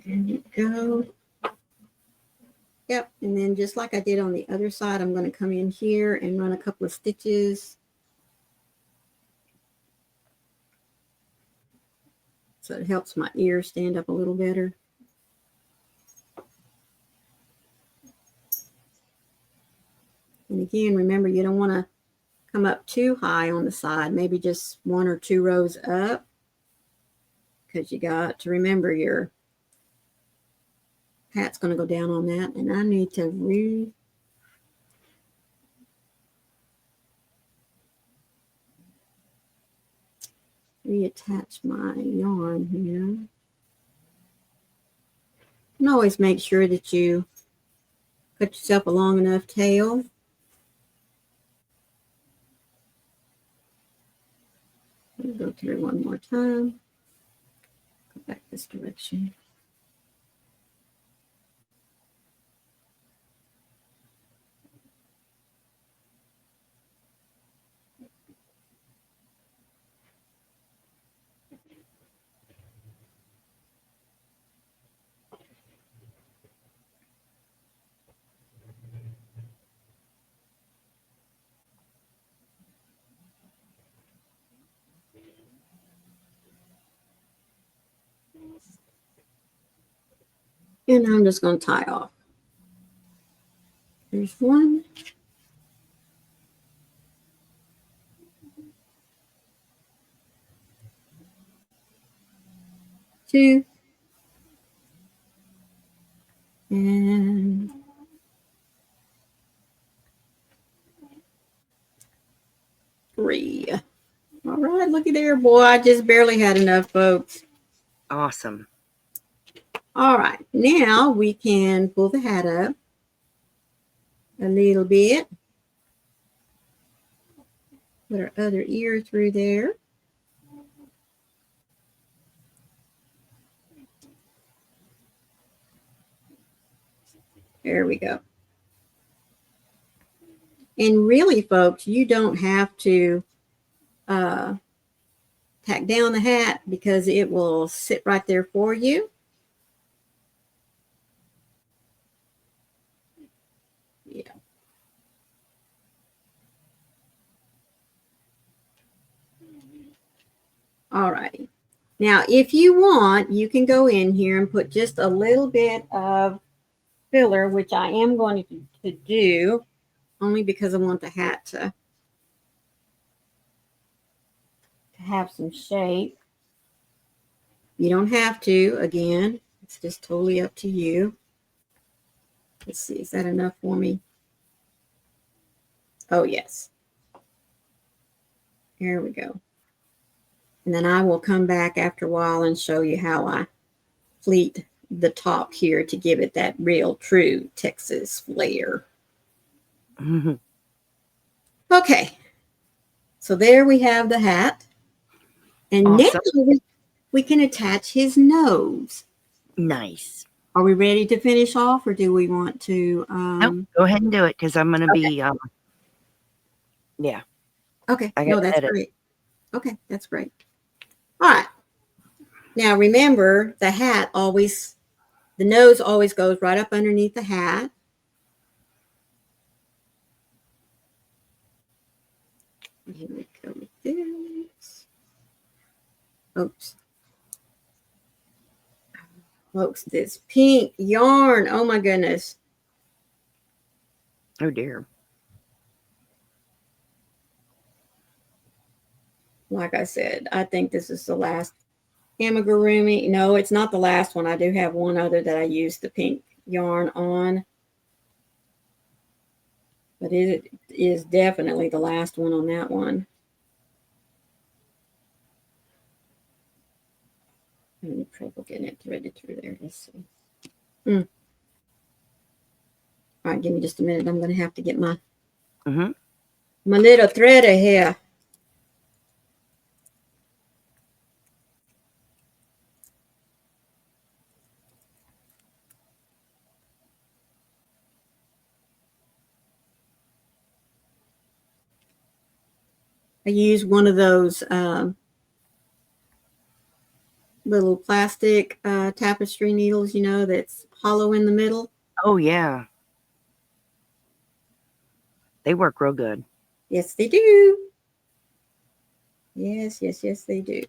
There you go. Yep, and then just like I did on the other side, I'm going to come in here and run a couple of stitches. So it helps my ear stand up a little better. And again, remember, you don't want to come up too high on the side, maybe just 1 or 2 rows up, because you got to remember your hat's going to go down on that. And I need to reattach my yarn here. And always make sure that you cut yourself a long enough tail. I'll go through one more time. Go back this direction. And I'm just going to tie off. There's 1. 2. And 3. All right, looky there, boy. I just barely had enough, folks. Awesome. All right, now we can pull the hat up a little bit. Put our other ear through there. There we go. And really, folks, you don't have to tack down the hat because it will sit right there for you. Yeah. All righty. Now, if you want, you can go in here and put just a little bit of filler, which I am going to do only because I want the hat to have some shape. You don't have to, again, it's just totally up to you. Let's see, is that enough for me? Oh, yes. Here we go. And then I will come back after a while and show you how I pleat the top here to give it that real true Texas flair. Mm-hmm. Okay. So there we have the hat. And awesome. Now we can attach his nose. Nice. Are we ready to finish off, or do we want to? Nope, go ahead and do it because I'm going to be, yeah. Okay. No, that's great. Okay, that's great. All right. Now remember, the hat always, the nose always goes right up underneath the hat. Here we go with this. Oops. Folks, this pink yarn. Oh my goodness. Oh dear. Like I said, I think this is the last amigurumi. No, it's not the last one. I do have one other that I used the pink yarn on. But it is definitely the last one on that one. I'm having trouble getting it threaded through there. Let's see. All right, give me just a minute. I'm going to have to get my my little threader here. I use one of those little plastic tapestry needles, you know, that's hollow in the middle. Oh, yeah. They work real good. Yes, they do. Yes, yes, yes, they do.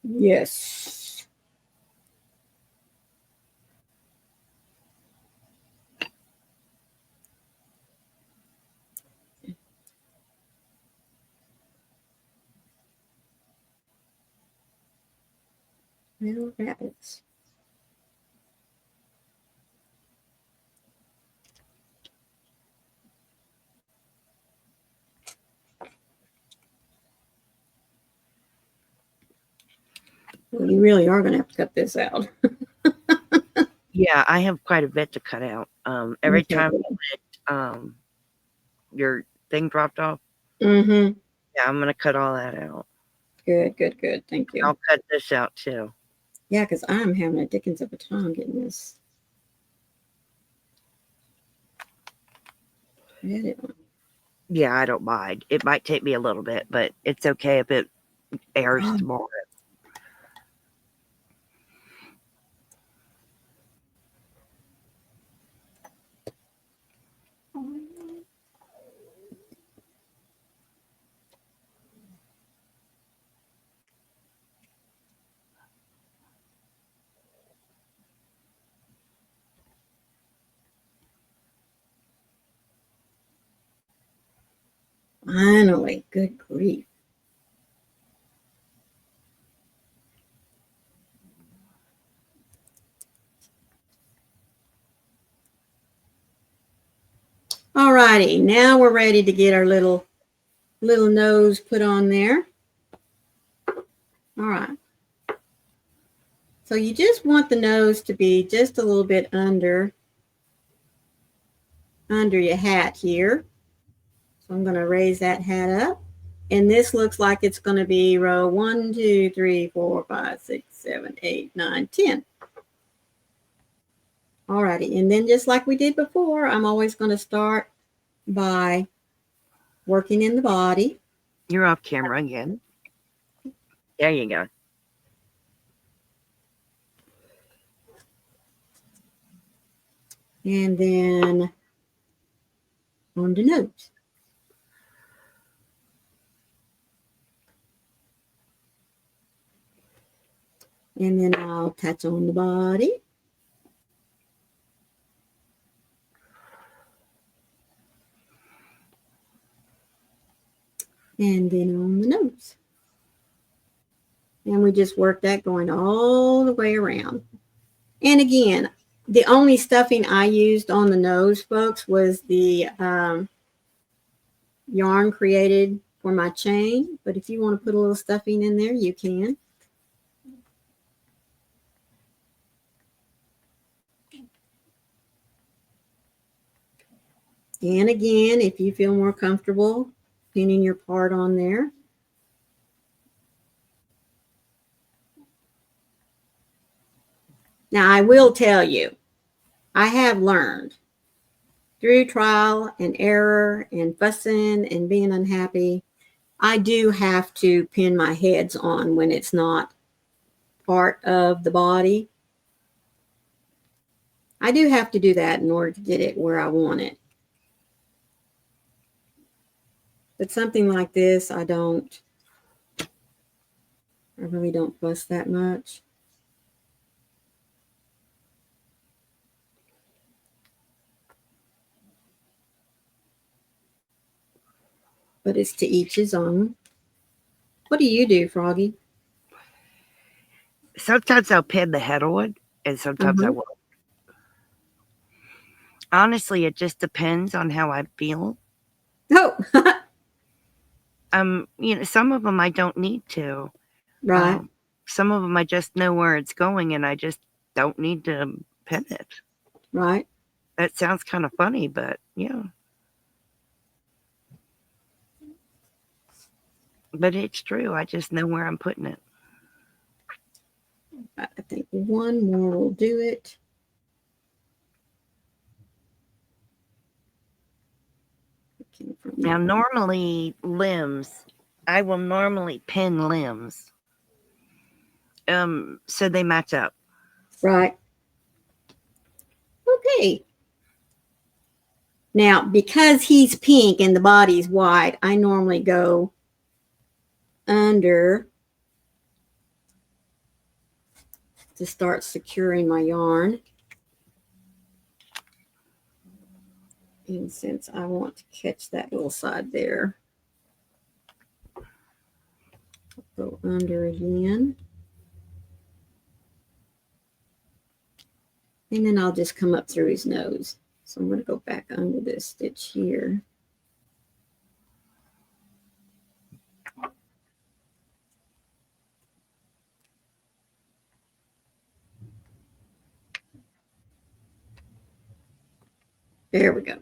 Yes. Little rabbits. Well, you really are going to have to cut this out. Yeah, I have quite a bit to cut out. Every time your thing dropped off, Mm-hmm. yeah, I'm going to cut all that out. Good, good, good. Thank you. I'll cut this out too. Yeah, because I'm having a dickens of a time getting this threaded on. Yeah, I don't mind. It might take me a little bit, but it's okay if it airs tomorrow. Finally, good grief. All righty, now we're ready to get our little nose put on there. All right. So you just want the nose to be just a little bit under your hat here. So I'm going to raise that hat up. And this looks like it's going to be row 1, 2, 3, 4, 5, 6, 7, 8, 9, 10. All righty. And then just like we did before, I'm always going to start by working in the body. You're off camera again. There you go. And then on the nose. And then I'll touch on the body. And then on the nose. And we just work that going all the way around. And again, the only stuffing I used on the nose, folks, was the yarn created for my chain. But if you want to put a little stuffing in there, you can. And again, if you feel more comfortable pinning your part on there. Now, I will tell you, I have learned through trial and error and fussing and being unhappy, I do have to pin my heads on when it's not part of the body. I do have to do that in order to get it where I want it. But something like this, I really don't fuss that much. But it's to each his own. What do you do, Froggy? Sometimes I'll pin the head on, and sometimes I won't. Honestly, it just depends on how I feel. Oh, You know, some of them I don't need to. right. Some of them I just know where it's going, and I just don't need to pin it. Right. That sounds kind of funny, but yeah. But it's true. I just know where I'm putting it. I think one more will do it. Now, normally limbs, I will normally pin limbs, so they match up. Right. Okay. Now, because he's pink and the body's white, I normally go under to start securing my yarn. And since I want to catch that little side there, I'll go under again. And then I'll just come up through his nose. So I'm going to go back under this stitch here. There we go.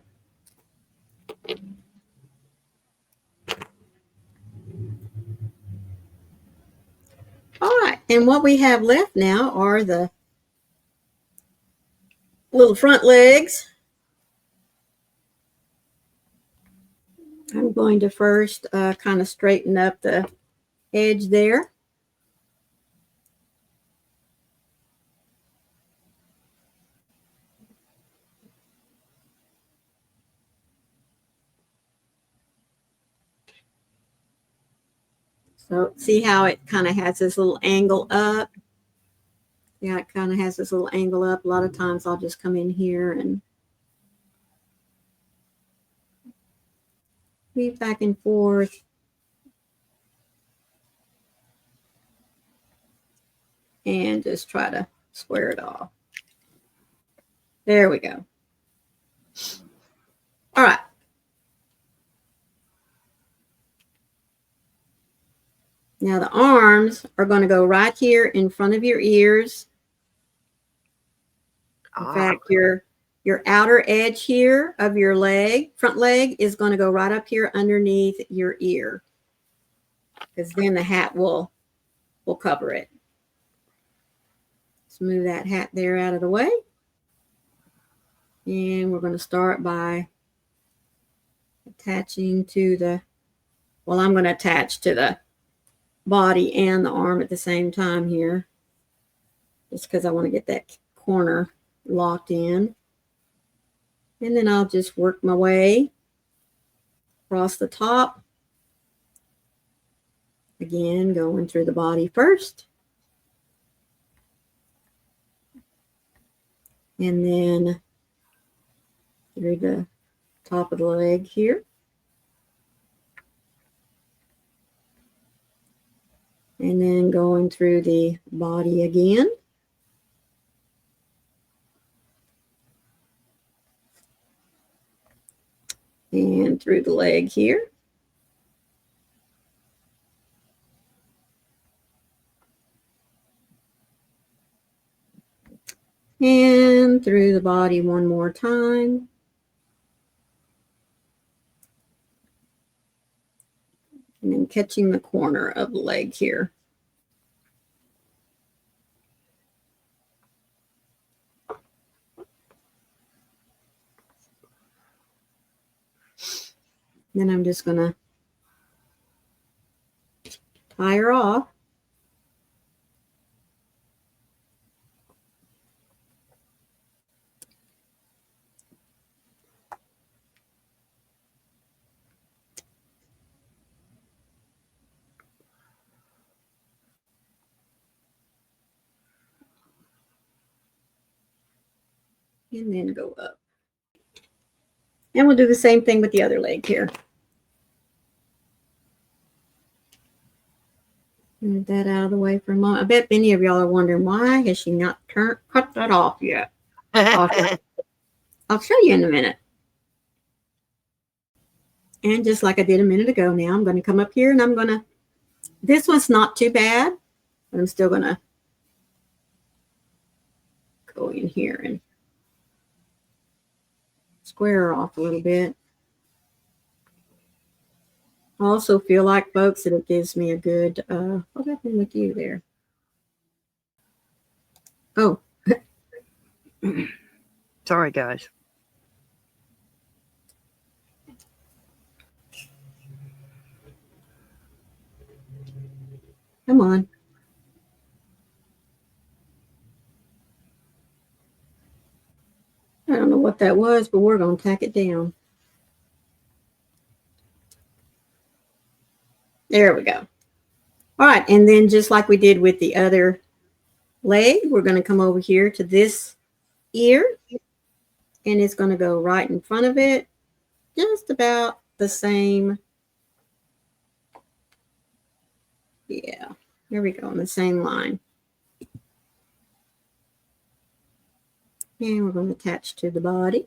All right, and what we have left now are the little front legs. I'm going to first kind of straighten up the edge there. So see how it kind of has this little angle up? Yeah, it kind of has this little angle up. A lot of times I'll just come in here and weave back and forth. And just try to square it off. There we go. All right. Now the arms are going to go right here in front of your ears. In fact, your outer edge here of your leg, front leg, is going to go right up here underneath your ear, because then the hat will cover it. Let's move that hat there out of the way. And we're going to start by attaching to the, well, I'm going to attach to the body and the arm at the same time here, just because I want to get that corner locked in. And then I'll just work my way across the top, again going through the body first, and then through the top of the leg here, and then going through the body again. And through the leg here. And through the body one more time. And then catching the corner of the leg here. Then I'm just going to tie her off. and then go up. And we'll do the same thing with the other leg here. Move that out of the way for a moment. I bet many of y'all are wondering, why has she not cut that off yet? I'll show you in a minute. And just like I did a minute ago now, I'm going to come up here and I'm going to, this one's not too bad, but I'm still going to go in here and square her off a little bit. I also feel like, folks, that it gives me a good, what happened with you there? Oh. Sorry, guys. Come on. I don't know what that was, but we're going to tack it down. There we go. All right, and then just like we did with the other leg, we're going to come over here to this ear, and it's going to go right in front of it, just about the same. Yeah, there we go, on the same line. And we're going to attach to the body.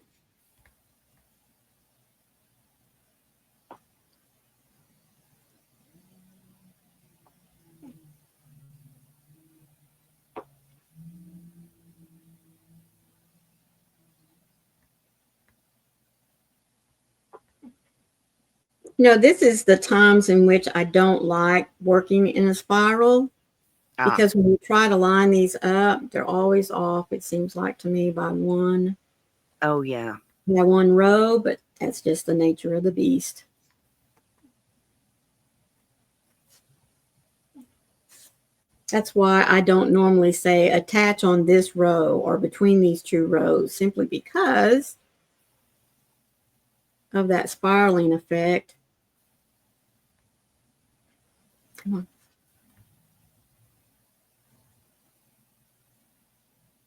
You know, this is the times in which I don't like working in a spiral, because when you try to line these up, they're always off, it seems like to me, by one. Oh, yeah. Yeah, one row, but that's just the nature of the beast. That's why I don't normally say attach on this row or between these two rows, simply because of that spiraling effect. Come on.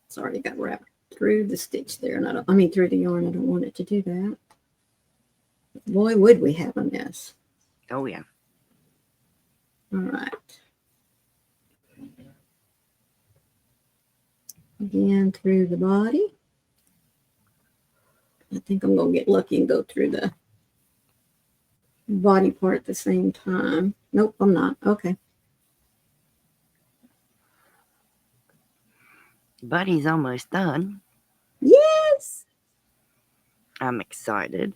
Sorry, it got wrapped through the stitch there, and I mean through the yarn. I don't want it to do that. Boy, would we have a mess. Oh, yeah. All right. Again, through the body. I think I'm going to get lucky and go through the body part at the same time. Nope, I'm not. Okay. Buddy's almost done. Yes. I'm excited.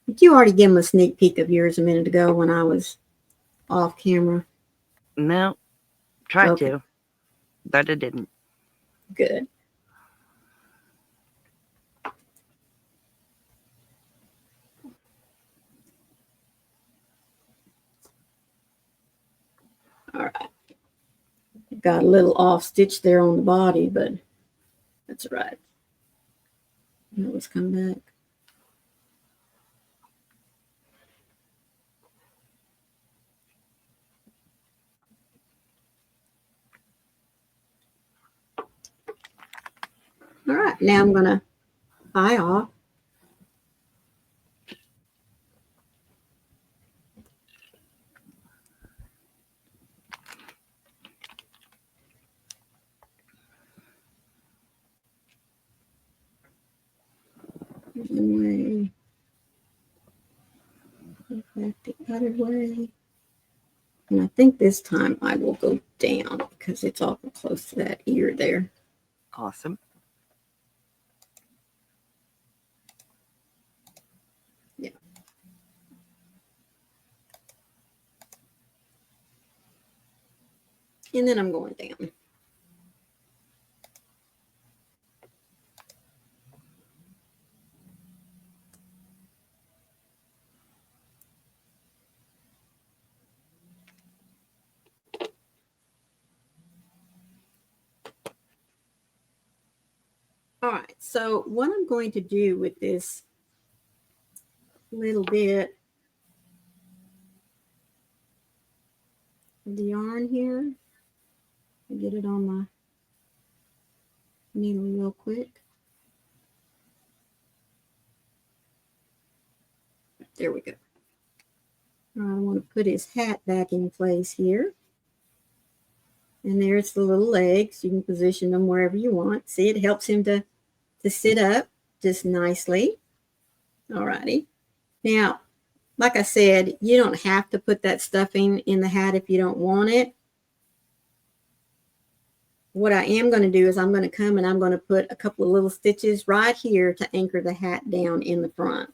Did you already give him a sneak peek of yours a minute ago when I was off camera? No, tried to, but it didn't. Good. All right. Got a little off stitch there on the body, but that's all right. Now let's come back. All right, now I'm going to tie off. One way, back the other way. And I think this time I will go down because it's awful close to that ear there. Awesome. Yeah. And then I'm going down. All right, so what I'm going to do with this little bit of the yarn here, get it on my needle real quick. There we go. I want to put his hat back in place here. And there's the little legs. You can position them wherever you want. See, it helps him to sit up just nicely. Alrighty. Now, like I said, you don't have to put that stuffing in the hat if you don't want it. What I am going to do is I'm going to come and I'm going to put a couple of little stitches right here to anchor the hat down in the front.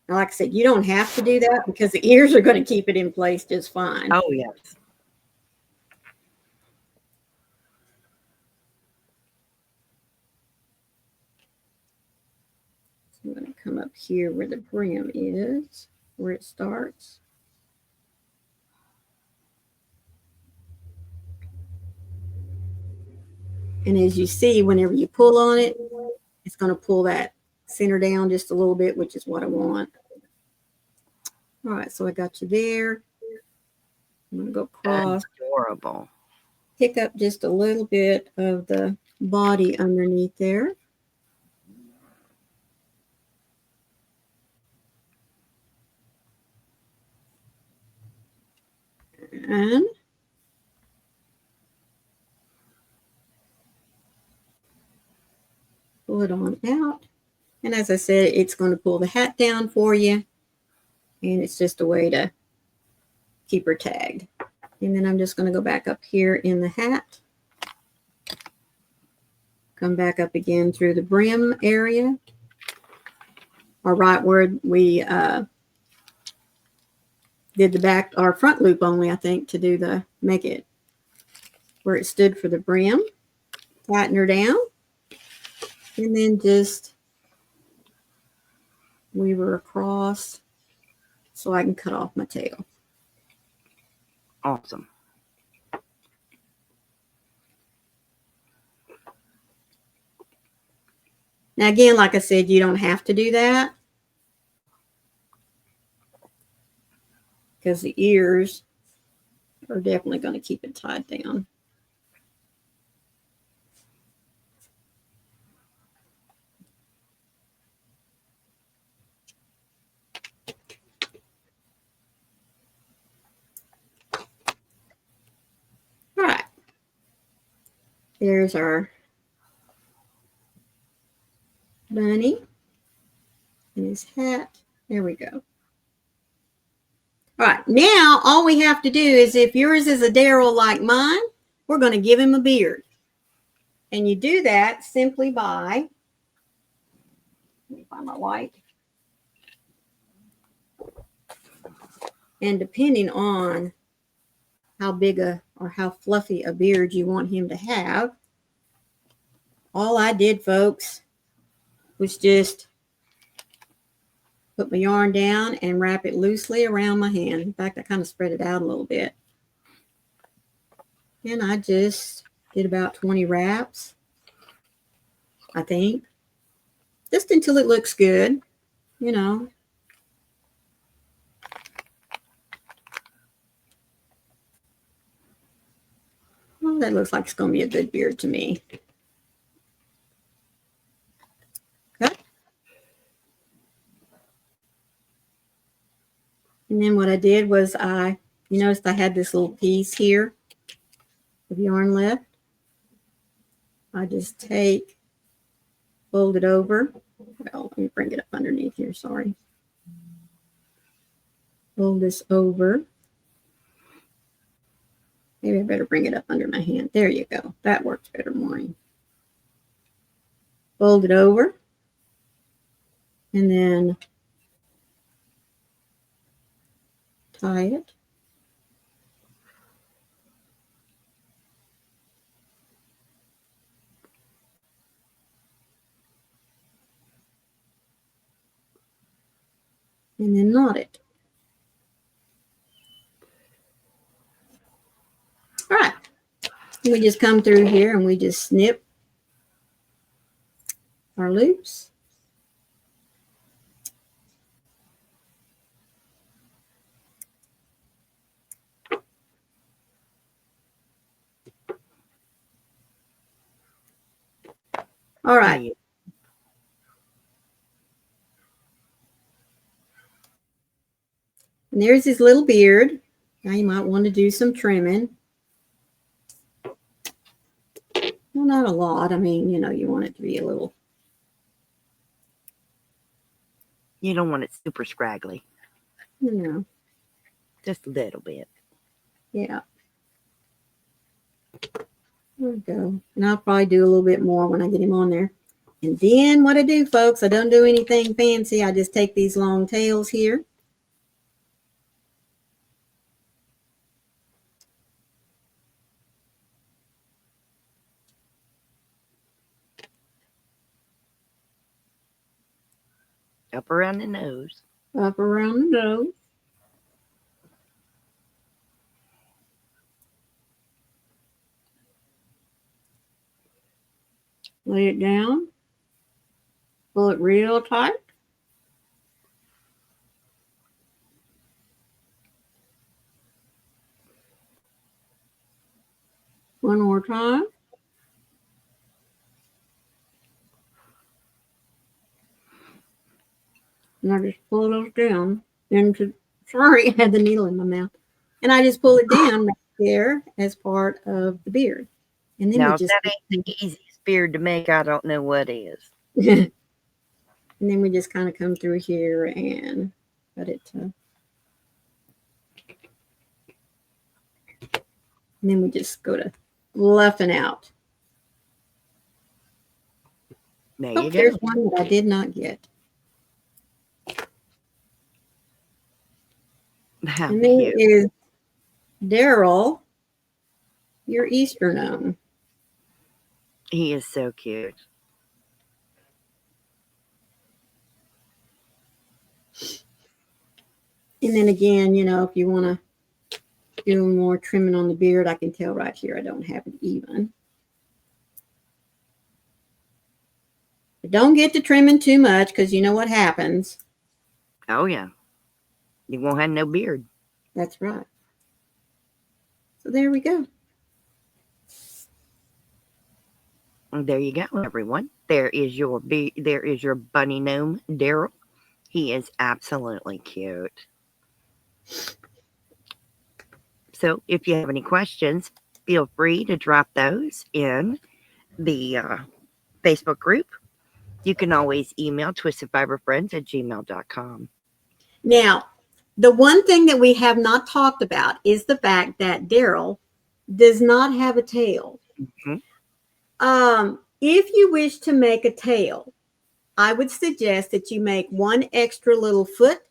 Now, like I said, you don't have to do that because the ears are going to keep it in place just fine. Oh, yes. So I'm going to come up here where the brim is, where it starts. And as you see, whenever you pull on it, it's going to pull that center down just a little bit, which is what I want. All right, so I got you there. I'm going to go across. Adorable. Pick up just a little bit of the body underneath there. And pull it on out. And as I said, it's going to pull the hat down for you. And it's just a way to keep her tagged. And then I'm just going to go back up here in the hat. Come back up again through the brim area. Or right where we did the back or front loop only, I think, to do the make it where it stood for the brim. Tighten her down. And then just weave her across so I can cut off my tail. Awesome. Now, again, like I said, you don't have to do that because the ears are definitely going to keep it tied down. All right. There's our bunny and his hat. There we go. All right, now all we have to do is, if yours is a Daryl like mine, we're going to give him a beard. And you do that simply by, let me find my white. And depending on how big or how fluffy a beard you want him to have, all I did, folks, was just put my yarn down and wrap it loosely around my hand. In fact, I kind of spread it out a little bit. And I just did about 20 wraps, I think. Just until it looks good, you know. Well, that looks like it's going to be a good beard to me. Okay. And then what I did was you noticed I had this little piece here of yarn left. I just fold it over. Well, let me bring it up underneath here, sorry. Fold this over. Maybe I better bring it up under my hand. There you go. That works better, Maureen. Fold it over. And then tie it. And then knot it. All right. We just come through here and we just snip our loops. All right. Yeah. And there's his little beard. Now you might want to do some trimming. Well, not a lot. I mean, you know, you want it to be a little. You don't want it super scraggly. You know. Just a little bit. Yeah. There we go. And I'll probably do a little bit more when I get him on there. And then what I do, folks, I don't do anything fancy. I just take these long tails here. Up around the nose. Up around the nose. Lay it down. Pull it real tight. One more time. And I just pull those down into, sorry, I had the needle in my mouth. And I just pull it down right there as part of the beard. And then Now, we if just that ain't the easiest beard to make, I don't know what is. and then we just kind of come through here and cut it to. And then we just go to fluffing out. There Oh, you go. there's one that I did not get. How And there cute. is Daryl, your Easter gnome. He is so cute. And then again, you know, if you want to do more trimming on the beard, I can tell right here I don't have it even. But don't get to trimming too much because you know what happens. Oh, yeah. You won't have no beard. That's right. So there we go. And there you go, everyone. There is your bunny gnome, Daryl. He is absolutely cute. So if you have any questions, feel free to drop those in the Facebook group. You can always email twistedfiberfriends@gmail.com. Now, the one thing that we have not talked about is the fact that Daryl does not have a tail. Mm-hmm. If you wish to make a tail, I would suggest that you make one extra little foot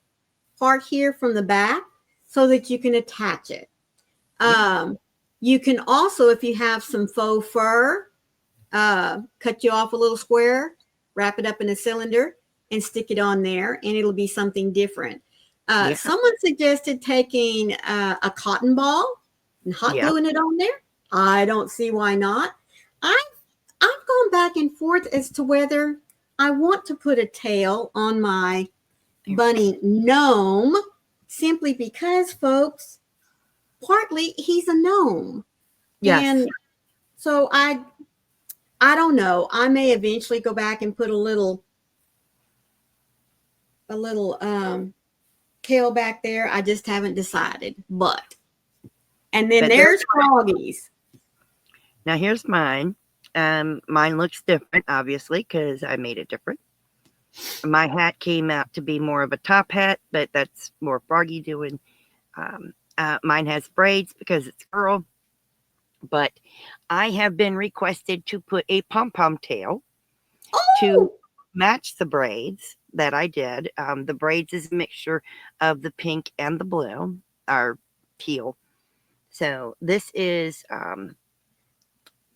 part here from the back so that you can attach it. You can also, if you have some faux fur, cut you off a little square, wrap it up in a cylinder, and stick it on there, and it'll be something different. Someone suggested taking a cotton ball and hot gluing it on there. I don't see why not. I've gone back and forth as to whether I want to put a tail on my bunny gnome, simply because, folks, partly he's a gnome. Yes. And so I don't know. I may eventually go back and put a little tail back there. I just haven't decided. And then there's Froggy's. Now here's mine. Mine looks different, obviously, because I made it different. My hat came out to be more of a top hat, but that's more Froggy doing. Mine has braids because it's a girl. But I have been requested to put a pom-pom tail to match the braids that I did. The braids is a mixture of the pink and the blue, or teal. So this is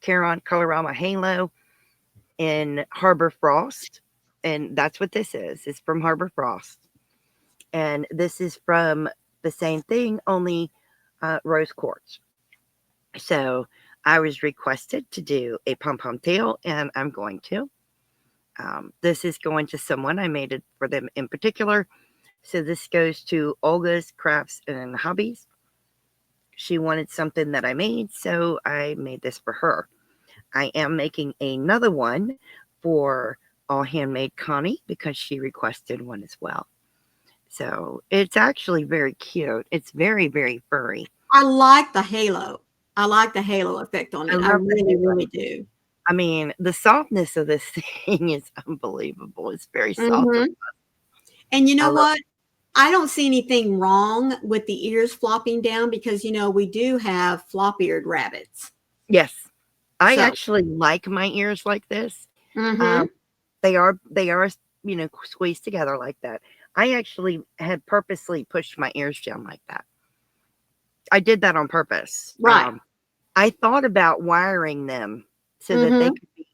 Caron Colorama Halo in Harbor Frost. And that's what this is. It's from Harbor Frost. And this is from the same thing, only rose quartz. So I was requested to do a pom-pom tail, and I'm going to. This is going to someone. I made it for them in particular. So this goes to Olga's Crafts and Hobbies. She wanted something that I made, so I made this for her. I am making another one for All Handmade Connie because she requested one as well. So it's actually very cute. It's very, very furry. I like the halo. I like the halo effect on I it. I love the really, halo. really do. I mean, the softness of this thing is unbelievable. It's very soft. Mm-hmm. And you I know love what? I don't see anything wrong with the ears flopping down because, you know, we do have flop-eared rabbits. Yes. I So, actually like my ears like this. mm-hmm. They are, you know, squeezed together like that. I actually had purposely pushed my ears down like that. I did that on purpose. Right. I thought about wiring them so that they Mm-hmm. could be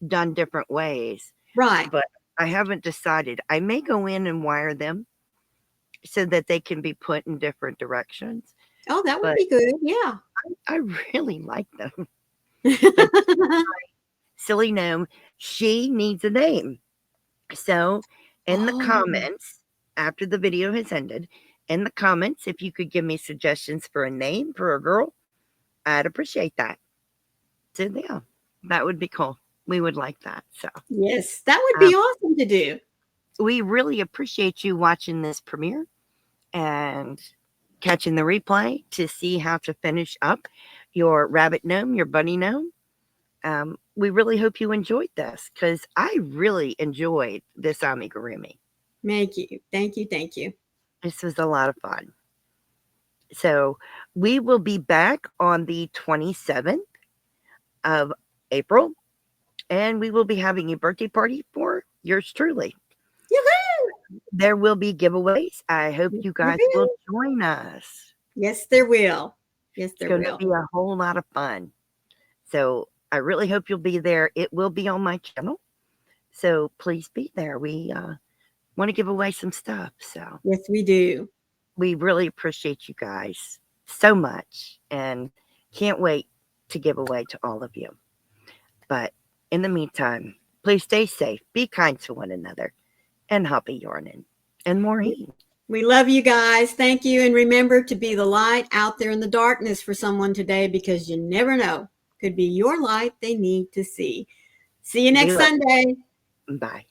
done different ways, Right. but I haven't decided. I may go in and wire them so that they can be put in different directions, Oh, that would but be good. Yeah. I really like them. But silly gnome, she needs a name. So in the Oh, comments, after the video has ended, in the comments, if you could give me suggestions for a name for a girl, I'd appreciate that. So yeah, that would be cool. We would like that. So yes, that would um, be awesome to do. we really appreciate you watching this premiere and catching the replay to see how to finish up your rabbit gnome, your bunny gnome. We really hope you enjoyed this because I really enjoyed this amigurumi. Thank you. Thank you. Thank you. This was a lot of fun. So we will be back on the 27th of April, and we will be having a birthday party for yours truly. Yoo-hoo! There will be giveaways. I hope you guys will join us. Yes, there will. Yes, It's there going to will. be a whole lot of fun. So I really hope you'll be there. It will be on my channel. So please be there. We want to give away some stuff. So Yes, we do. we really appreciate you guys so much and can't wait to give away to all of you. But in the meantime, please stay safe, be kind to one another, and happy yarning. And Maureen. We love you guys. Thank you. And remember to be the light out there in the darkness for someone today because you never know. Could be your light they need to see. See you next Sunday. Bye.